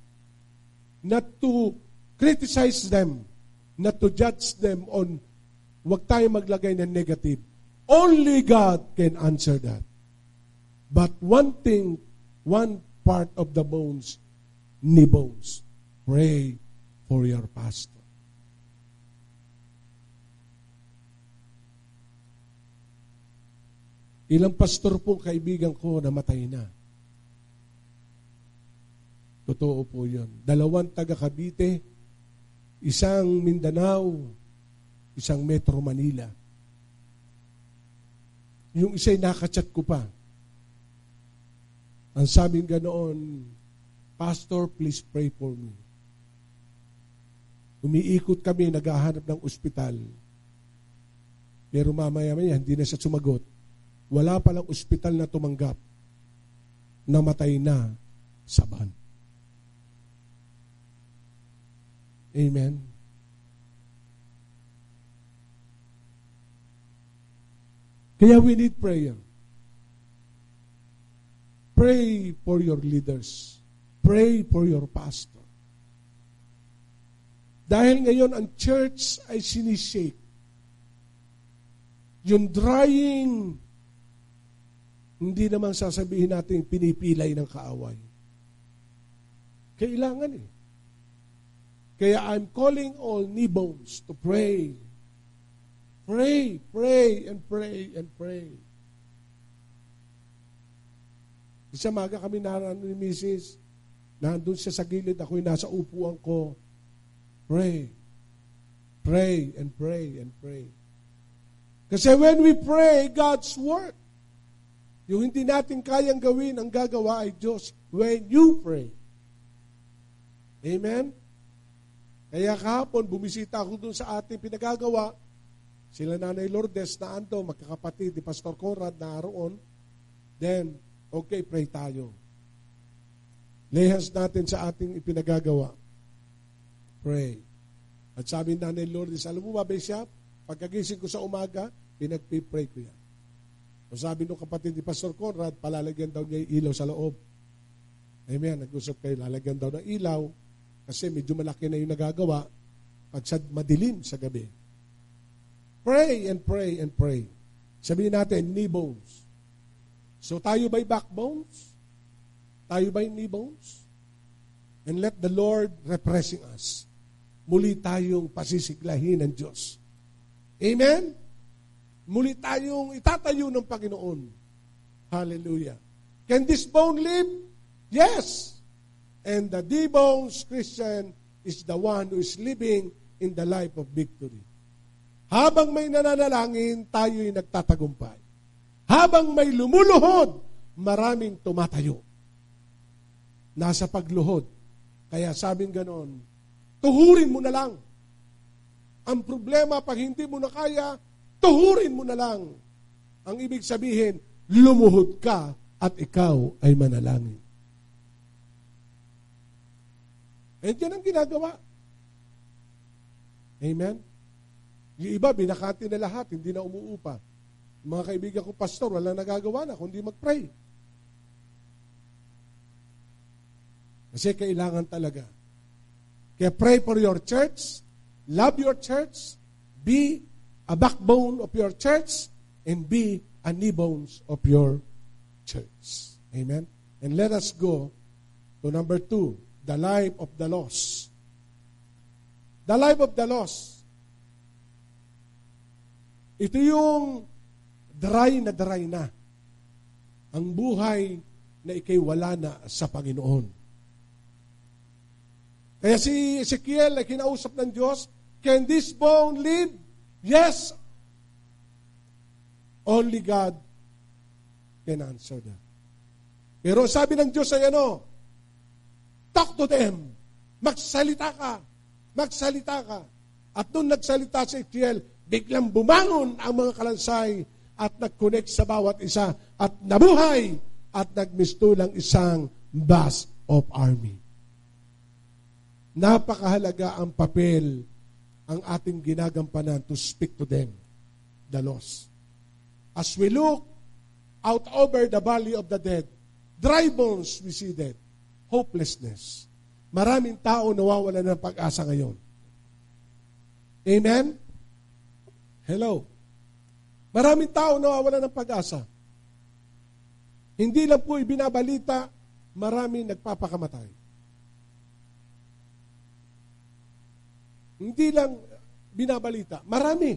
not to criticize them, not to judge them on, wag tayo maglagay ng negative. Only God can answer that. But one thing, one part of the bones, knee bones, pray for your pastor. Ilang pastor po kaibigan ko namatay na. Totoo po yun. 2 taga Cavite, isang Mindanao, isang Metro Manila. Yung isa'y nakachat ko pa. Ang sabing ganoon, Pastor, please pray for me. Umiikot kami, naghahanap ng ospital. Pero mamaya-maya, hindi na siya sumagot. Wala palang ospital na tumanggap. Namatay na sa van. Amen. Kaya we need prayer. Pray for your leaders. Pray for your pastor. Dahil ngayon ang church ay sinishake. Yung drying, hindi naman sasabihin natin pinipilay ng kaaway. Kailangan eh. Kaya I'm calling all knee bones to pray. Pray, pray, and pray, and pray. Isa maga kami narano ni Mrs. Nandun siya sa gilid, ako'y nasa upuan ko. Pray. Pray, and pray, and pray. Kasi when we pray, God's work. Yung hindi natin kayang gawin, ang gagawa ay Diyos when you pray. Amen? Kaya kahapon, bumisita ako dun sa ating pinagagawa. Sila Nanay Lourdes na ando, magkakapatid ni Pastor Conrad na aroon. Then, okay, pray tayo. Lehas natin sa ating ipinagagawa. Pray. At sabi ni Nanay Lourdes, alam mo ba, Bishop, pagkagising ko sa umaga, pinag-pray ko yan. O sabi nung kapatid ni Pastor Conrad, palalagyan daw niya yung ilaw sa loob. Amen. Nag-usap kayo, lalagyan daw ng ilaw kasi medyo malaki na yung nagagawa pag madilim sa gabi. Pray and pray and pray. Sabihin natin, knee bones. So tayo ba'y backbones? Tayo ba'y knee bones? And let the Lord repressing us. Muli tayong pasisiglahin ng Diyos. Amen? Muli tayong itatayo ng Panginoon. Hallelujah. Can this bone live? Yes. And the D-bones Christian is the one who is living in the life of victory. Habang may nananalangin, tayo'y nagtatagumpay. Habang may lumuluhod, maraming tumatayo. Nasa pagluhod. Kaya sabing ganon, tuhurin mo na lang. Ang problema, pag hindi mo na kaya, tuhurin mo na lang. Ang ibig sabihin, lumuhod ka at ikaw ay manalangin. And yan ang ginagawa. Amen? Yung iba, binakati na lahat, hindi na umuupa. Mga kaibigan ko, pastor, walang nagagawa na kundi mag-pray. Kasi kailangan talaga. Kaya pray for your church, love your church, be a backbone of your church, and be a knee bones of your church. Amen? And let us go to number 2, the life of the lost. The life of the lost. Ito yung dry na. Ang buhay na ikay wala na sa Panginoon. Kaya si Ezekiel ay kinausap ng Diyos, can this bone live? Yes. Only God can answer that. Pero sabi ng Diyos ay talk to them. Magsalita ka. Magsalita ka. At nung nagsalita si Ezekiel, biglang bumangon ang mga kalansay at nag-connect sa bawat isa at nabuhay at nagmistulang isang bus of army. Napakahalaga ang papel ang ating ginagampanan to speak to them, the lost. As we look out over the valley of the dead, dry bones we see dead, hopelessness. Maraming tao nawawala ng pag-asa ngayon. Amen? Hello. Maraming tao nawawala ng pag-asa. Hindi lang po ibinabalita, maraming nagpapakamatay. Hindi lang binabalita, marami.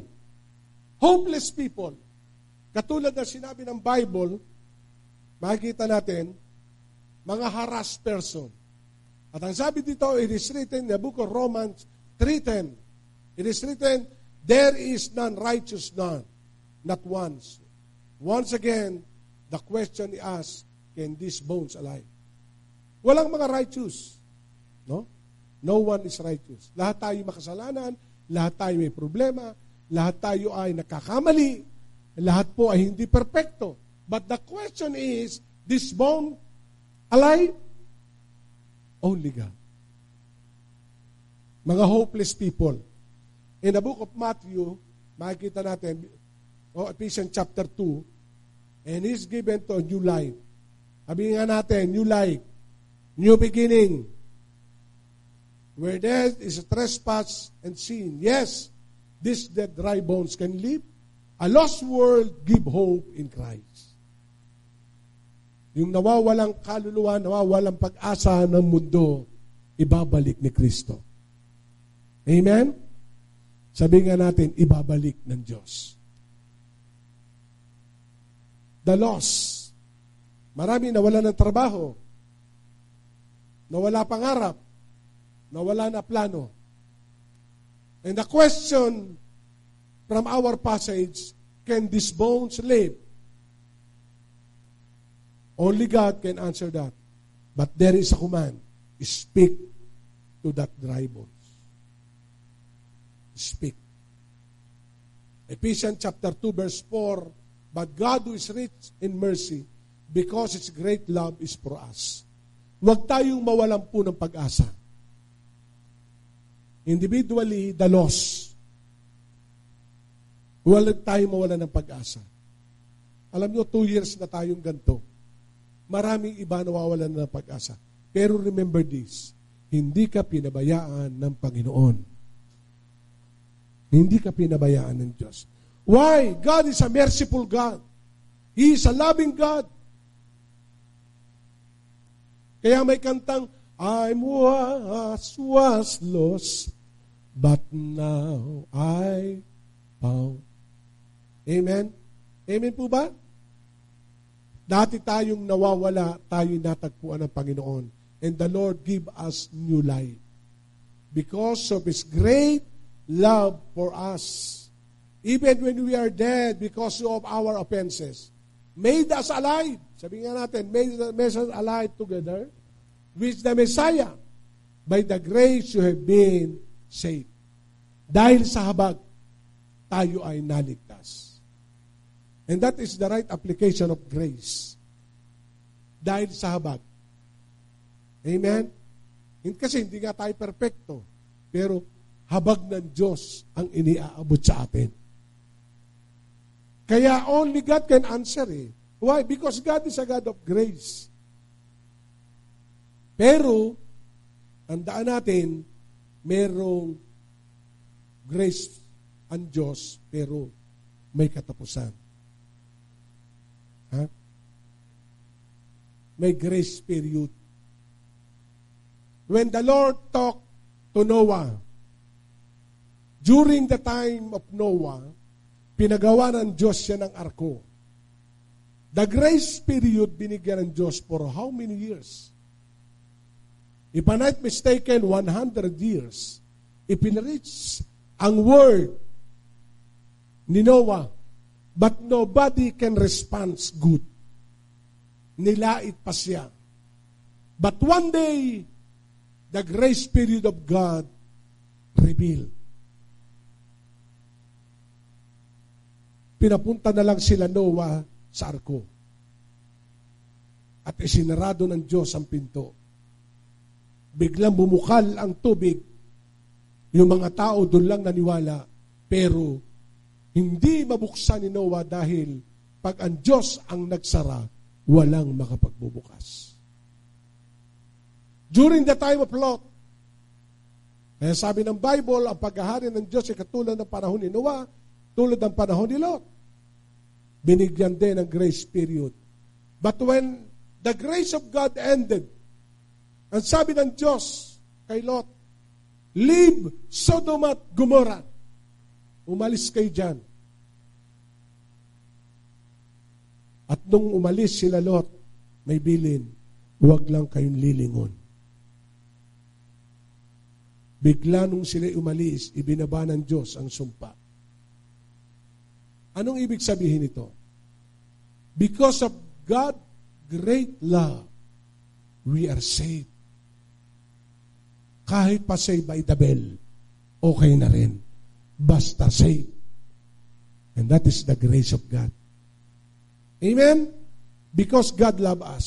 Hopeless people. Katulad na sinabi ng Bible, makikita natin, mga harassed person. At ang sabi dito, it is written in the book of Romans 3:10. It is written, there is none righteous, none, not once. Once again, the question is asked, can these bones alive? Walang mga righteous. No? No one is righteous. Lahat tayo makasalanan, lahat tayo may problema, lahat tayo ay nakakamali, lahat po ay hindi perpekto. But the question is, this bone alive? Only God. Mga hopeless people. In the book of Matthew, makikita natin, Ephesians chapter 2, and is given to a new life. Sabihin nga natin, new life, new beginning. Where there is a trespass and sin, yes, these dead dry bones can live. A lost world give hope in Christ. Yung nawawalang kaluluwa, nawawalang pag-asa ng mundo, ibabalik ni Kristo. Amen? Sabi nga natin, ibabalik ng Diyos. The loss. Marami nawala ng trabaho, nawala pangarap, nawala na plano. And the question from our passage, can these bones live? Only God can answer that. But there is a command. Speak to that dry bones. Speak. Ephesians chapter 2 verse 4, but God who is rich in mercy, because His great love is for us. Huwag tayong mawalan po ng pag-asa. Individually, the loss. Huwag tayong mawalan ng pag-asa. Alam nyo, 2 years na tayong ganito. Maraming iba nawawalan ng pag-asa. Pero remember this, hindi ka pinabayaan ng Panginoon. Hindi ka pinabayaan ng Diyos. Why? God is a merciful God. He is a loving God. Kaya may kantang, I was lost, but now I found. Amen? Amen po ba? Dati tayong nawawala, tayo'y natagpuan ng Panginoon. And the Lord give us new life. Because of His great love for us. Even when we are dead because of our offenses. Made us alive. Sabi nga natin, made us alive together with the Messiah. By the grace you have been saved. Dahil sa habag, tayo ay naligtas. And that is the right application of grace. Dahil sa habag. Amen? Kasi hindi nga tayo perfecto. Pero habag ng Diyos ang iniaabot sa atin. Kaya only God can answer eh. Why? Because God is a God of grace. Pero, tandaan natin, merong grace ang Diyos, pero may katapusan. Ha? May grace period. When the Lord talked to Noah, during the time of Noah, pinagawa ng Diyos siya ng arko. The grace period binigyan ng Diyos for how many years? If I'm not mistaken, 100 years. Ipinreach ang word ni Noah, but nobody can respond good. Nilait pa siya. But one day, the grace period of God revealed. Pinapunta na lang sila Noah sa arko. At isinarado ng Diyos ang pinto. Biglang bumukal ang tubig. Yung mga tao doon lang naniwala. Pero hindi mabuksan ni Noah dahil pag ang Diyos ang nagsara, walang makapagbubukas. During the time of Lot, kaya sabi ng Bible, ang paghahari ng Diyos ay katulad ng panahon ni Noah, tulad ng panahon ni Lot. Binigyan din ng grace period. But when the grace of God ended, ang sabi ng Diyos kay Lot, leave Sodom at Gomorrah. Umalis kayo dyan. At nung umalis sila Lot, may bilin, huwag lang kayong lilingon. Bigla nung sila umalis, ibinaba ng Diyos ang sumpa. Anong ibig sabihin ito? Because of God's great love, we are saved. Kahit pa saved by the bell, okay na rin. Basta saved. And that is the grace of God. Amen? Because God loves us.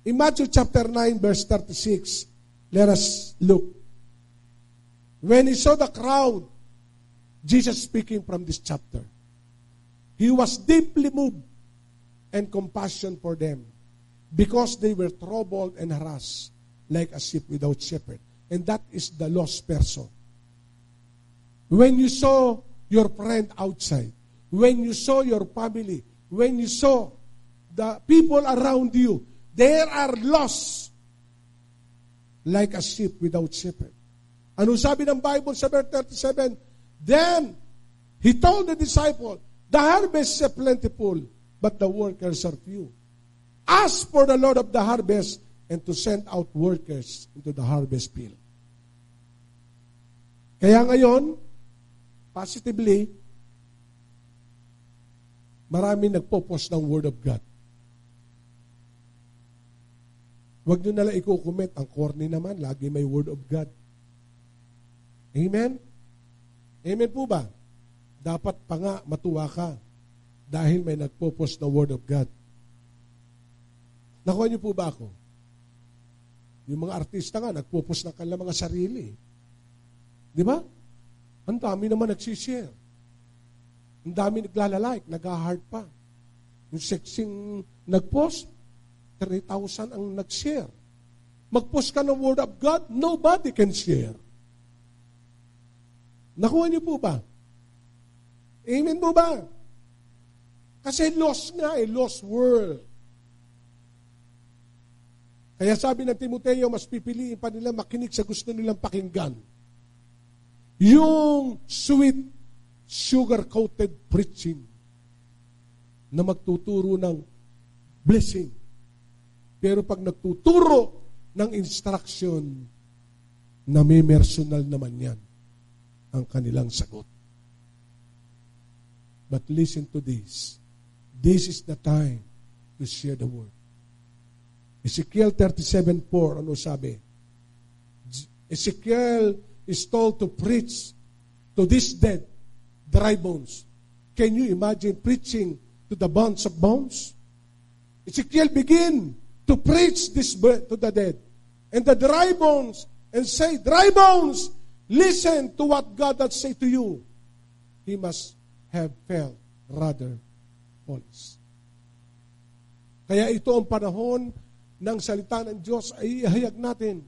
In Matthew chapter 9, verse 36, let us look. When he saw the crowd, Jesus speaking from this chapter, he was deeply moved and compassion for them because they were troubled and harassed like a sheep without shepherd. And that is the lost person. When you saw your friend outside, when you saw your family, when you saw the people around you, they are lost. like a sheep without shepherd. Ano sabi ng Bible sa verse 37? Then, He told the disciple, the harvest is plentiful, but the workers are few. Ask for the Lord of the harvest and to send out workers into the harvest field. Kaya ngayon, positively, marami nagpo-post ng Word of God. Huwag nyo nalang i-comment, ang corny naman, lagi may Word of God. Amen? Amen po ba? Dapat pa nga matuwa ka dahil may nagpo-post ng Word of God. Nakuha niyo po ba ako? Yung mga artista nga, nagpo-post ng kanilang mga sarili. Di ba? Ang dami naman nagsishare. Ang dami naglalalike, nag-heart pa. Yung sexing nag-post, 3,000 ang nag-share. Mag-post ka ng Word of God, nobody can share. Nakuha niyo po ba? Amen po ba? Kasi lost nga lost world. Kaya sabi ng Timoteo, mas pipiliin pa nila makinig sa gusto nilang pakinggan. Yung sweet, sugar-coated preaching na magtuturo ng blessing. Pero pag nagtuturo ng instruction, nami-personal naman yan ang kanilang sagot. But listen to this. This is the time to share the word. Ezekiel 37:4, ano sabi? Ezekiel is told to preach to this dead, dry bones. Can you imagine preaching to the bones of bones? Ezekiel begin to preach this to the dead and the dry bones and say, dry bones, listen to what God has said to you. He must have felt rather honest. Kaya ito ang panahon ng salita ng Diyos ay ihayag natin.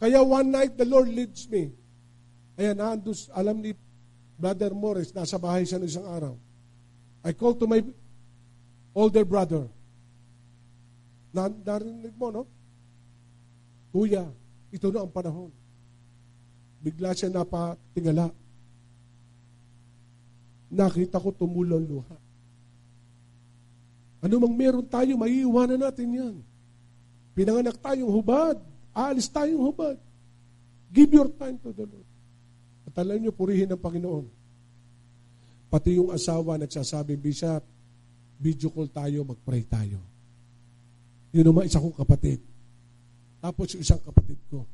Kaya one night the Lord leads me. Ayan, alam ni Brother Morris, nasa bahay siya ng isang araw. I called to my older brother. Narinig mo, no? Kuya, ito na ang panahon. Bigla siya napatingala. Nakita ko tumulong luha. Ano mang meron tayo, maiiwanan natin yan. Pinanganak tayong hubad. Aalis tayong hubad. Give your time to the Lord. At alam niyo, purihin ng Panginoon. Pati yung asawa nagsasabi, Bishop, video call tayo, mag-pray tayo. Yun naman, isa kong kapatid. Tapos yung isang kapatid ko.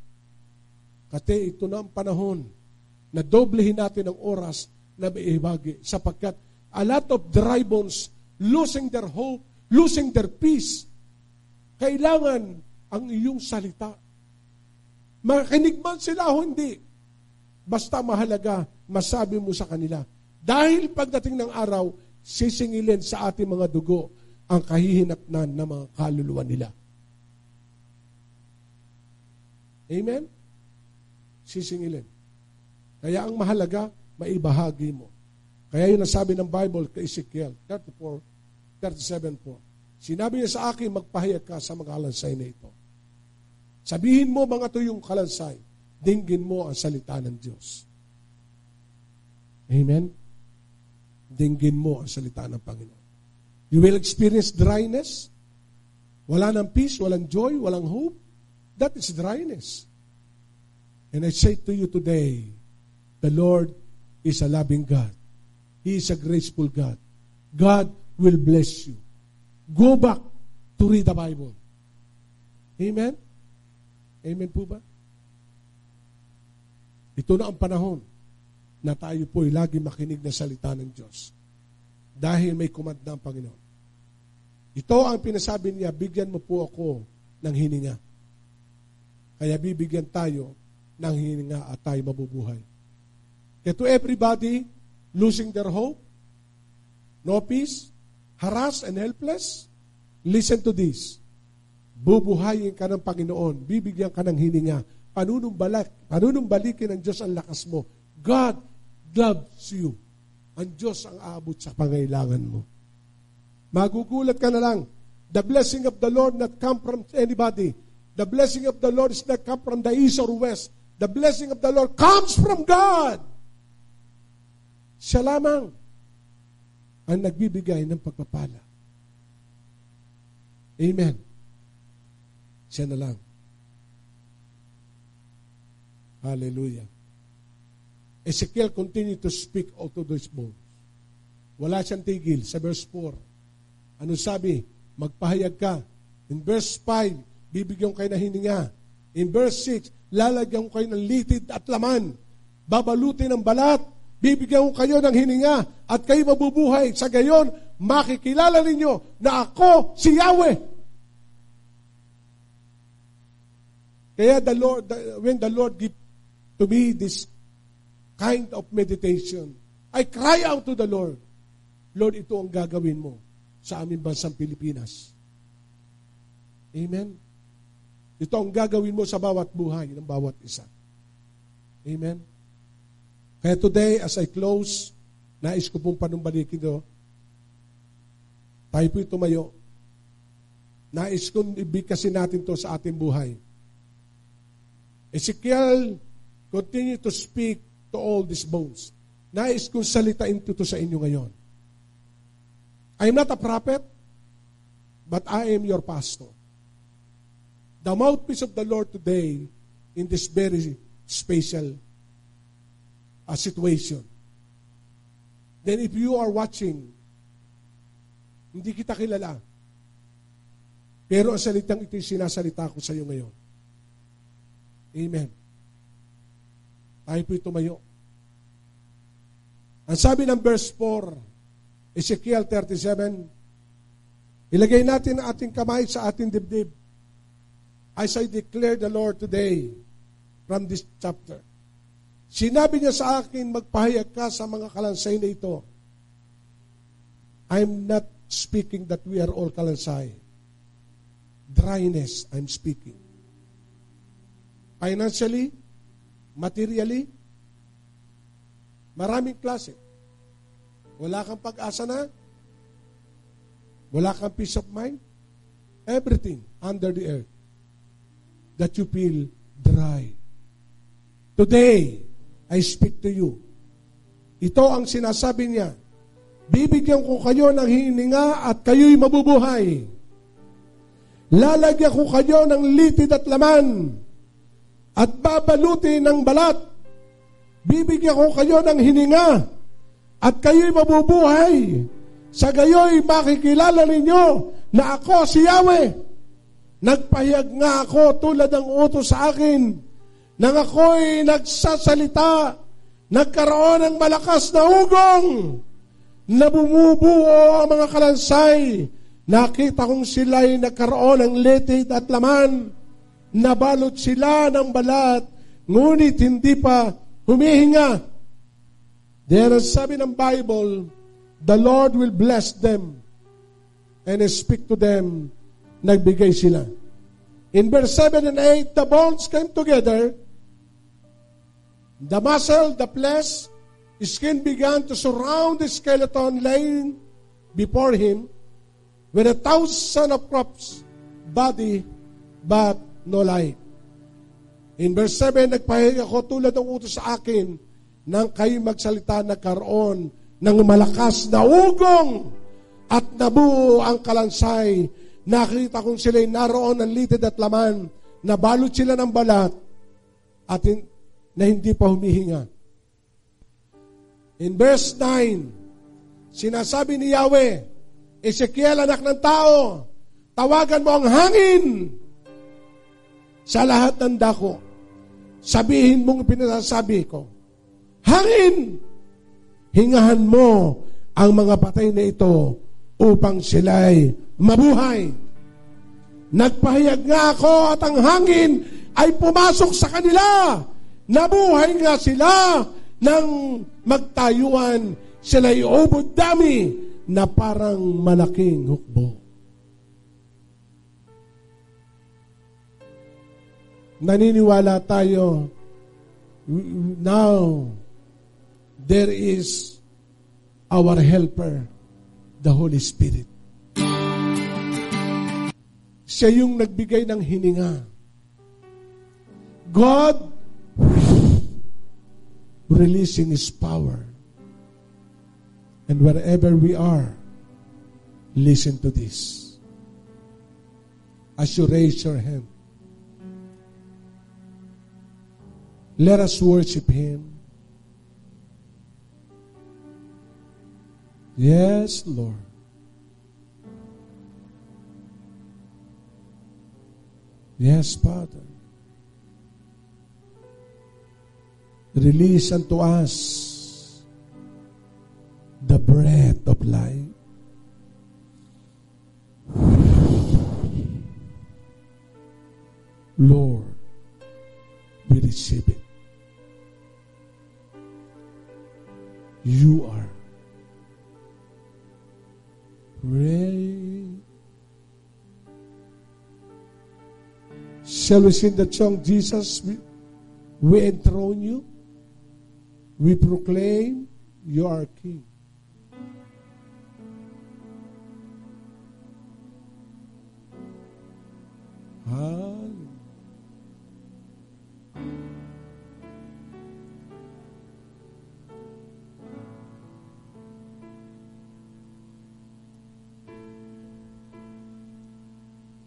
Kasi ito na ang panahon na doblehin natin ang oras na maibagi. Sapagkat a lot of dry bones losing their hope, losing their peace. Kailangan ang iyong salita. Makinig man sila o hindi. Basta mahalaga, masabi mo sa kanila. Dahil pagdating ng araw, sisingilin sa ating mga dugo ang kahihinatnan ng mga kaluluwa nila. Amen? Sisingilin. Kaya ang mahalaga, maibahagi mo. Kaya yun ang sabi ng Bible kay Ezekiel 37:4. Sinabi niya sa akin, magpahayag ka sa mga kalansay na ito. Sabihin mo mga tuyong kalansay, dinggin mo ang salita ng Diyos. Amen? Dinggin mo ang salita ng Panginoon. You will experience dryness. Wala ng peace, walang joy, walang hope. That is dryness. And I say to you today, the Lord is a loving God. He is a graceful God. God will bless you. Go back to read the Bible. Amen? Amen po ba? Ito na ang panahon na tayo po'y lagi makinig na salita ng Diyos. Dahil may kumanda ang Panginoon. Ito ang pinasabi niya, bigyan mo po ako ng hininga. Kaya bibigyan tayo ng hininga at tayo mabubuhay. Kaya to everybody losing their hope, no peace, harassed and helpless, listen to this. Bubuhayin ka ng Panginoon, bibigyan ka ng hininga, panunumbalikin ng Diyos ang lakas mo. God loves you. Ang Diyos ang aabot sa pangailangan mo. Magugulat ka na lang. The blessing of the Lord not come from anybody. The blessing of the Lord is not come from the east or west. The blessing of the Lord comes from God. Siya lamang ang nagbibigay ng pagpapala. Amen. Siya na lang. Hallelujah. Ezekiel continued to speak out of those bones. Wala siyang tigil sa verse 4. Ano sabi? Magpahayag ka. In verse 5, bibigyan kayo ng hininga. In verse 6, lalagyan ko kayo ng litid at laman. Babalutin ng balat. Bibigyan ko kayo ng hininga at kayo mabubuhay. Sa gayon, makikilala ninyo na ako si Yahweh. Kaya when the Lord give to me this kind of meditation, I cry out to the Lord, Lord, ito ang gagawin mo sa aming bansang Pilipinas. Amen? Ito ang gagawin mo sa bawat buhay ng bawat isa. Amen? Kaya today, as I close, nais ko pong panumbalikin ito. Tayo po'y tumayo. Nais kong ibigkasin natin to sa ating buhay. Ezekiel, continue to speak to all these bones. Nais kong salitain ito sa inyo ngayon. I am not a prophet, but I am your pastor. The mouthpiece of the Lord today in this very special situation. Then if you are watching, hindi kita kilala, pero ang salitang ito yung sinasalita ko sa iyo ngayon. Amen. Tayo po'y tumayo. Ang sabi ng verse 4, Ezekiel 37, ilagay natin ang ating kamay sa ating dibdib as I declare the Lord today from this chapter. Sinabi niya sa akin, magpahayag ka sa mga kalansay na ito. I'm not speaking that we are all kalansay. Dryness, I'm speaking. Financially, materially, maraming klase. Wala kang pag-asa na, wala kang peace of mind, everything under the earth that you feel dry. Today, I speak to you. Ito ang sinasabi niya, bibigyan ko kayo ng hininga at kayo'y mabubuhay. Lalagyan ko kayo ng litid at laman at babalutin ng balat. Bibigyan ko kayo ng hininga at kayo'y mabubuhay. Sa gayo'y makikilala ninyo na ako si Yahweh. Nagpahayag nga ako tulad ng utos sa akin nang ako'y nagsasalita, nagkaroon ng malakas na ugong na bumubuo ang mga kalansay. Nakita kong sila'y nagkaroon ng litid at laman. Nabalot sila ng balat, ngunit hindi pa humihinga. Then sabi ng Bible, the Lord will bless them and speak to them. Nagbigay sila. In verse 7 and 8, the bones came together. The muscle, the flesh, skin began to surround the skeleton laying before him with 1,000 of crops, body, but no light. In verse 7, nagpahayag ako tulad ng utos sa akin nang kayo magsalita nagkaroon ng malakas na ugong at nabuo ang kalansay. Nakita kong sila'y naroon ng litid at laman, nabalot sila ng balat at na hindi pa humihinga. In verse 9, sinasabi ni Yahweh, Ezekiel, anak ng tao, tawagan mo ang hangin sa lahat ng dako. Sabihin mong pinasasabi ko, hangin, hingahan mo ang mga patay na ito upang sila'y mabuhay. Nagpahayag nga ako at ang hangin ay pumasok sa kanila. Nabuhay nga sila nang magtayuan. Sila'y ubod dami na parang malaking hukbo. Naniniwala tayo, now there is our helper, the Holy Spirit. Siya yung nagbigay ng hininga. God releasing His power. And wherever we are, listen to this. As you raise your hand, let us worship Him. Yes, Lord. Yes, Father. Release unto us the breath of life. Lord, we receive it. You are great. Shall we sing the song, Jesus, we enthrone you? We proclaim you are King. Hallelujah.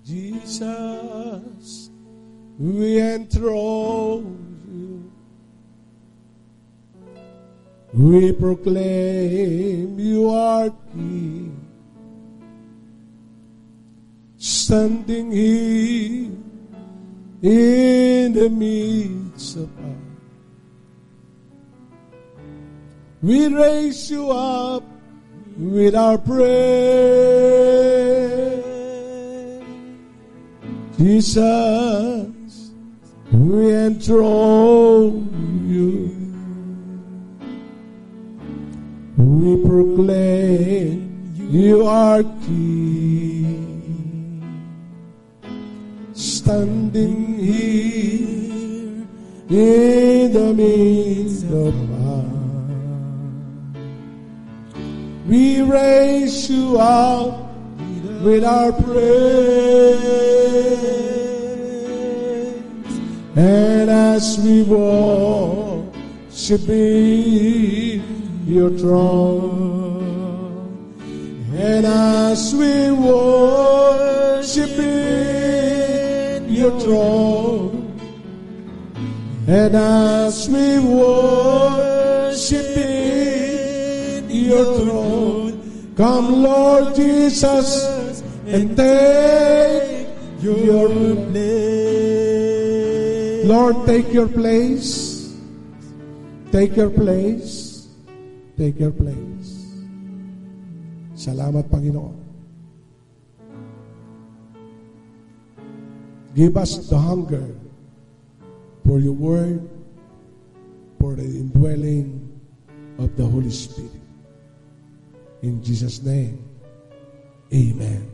Jesus, we enthrone you. We proclaim you are King. Standing here in the midst of us, we raise you up with our praise. Jesus, we enthrone you. We proclaim you are King. Standing here in the midst of us, we raise you up with our praise. And as we worship in your throne, and as we worship in your throne, and as we worship in your throne, come Lord Jesus and take your place. Lord, take your place. Take your place. Take your place. Salamat, Panginoon. Give us the hunger for your word, for the indwelling of the Holy Spirit. In Jesus' name, amen.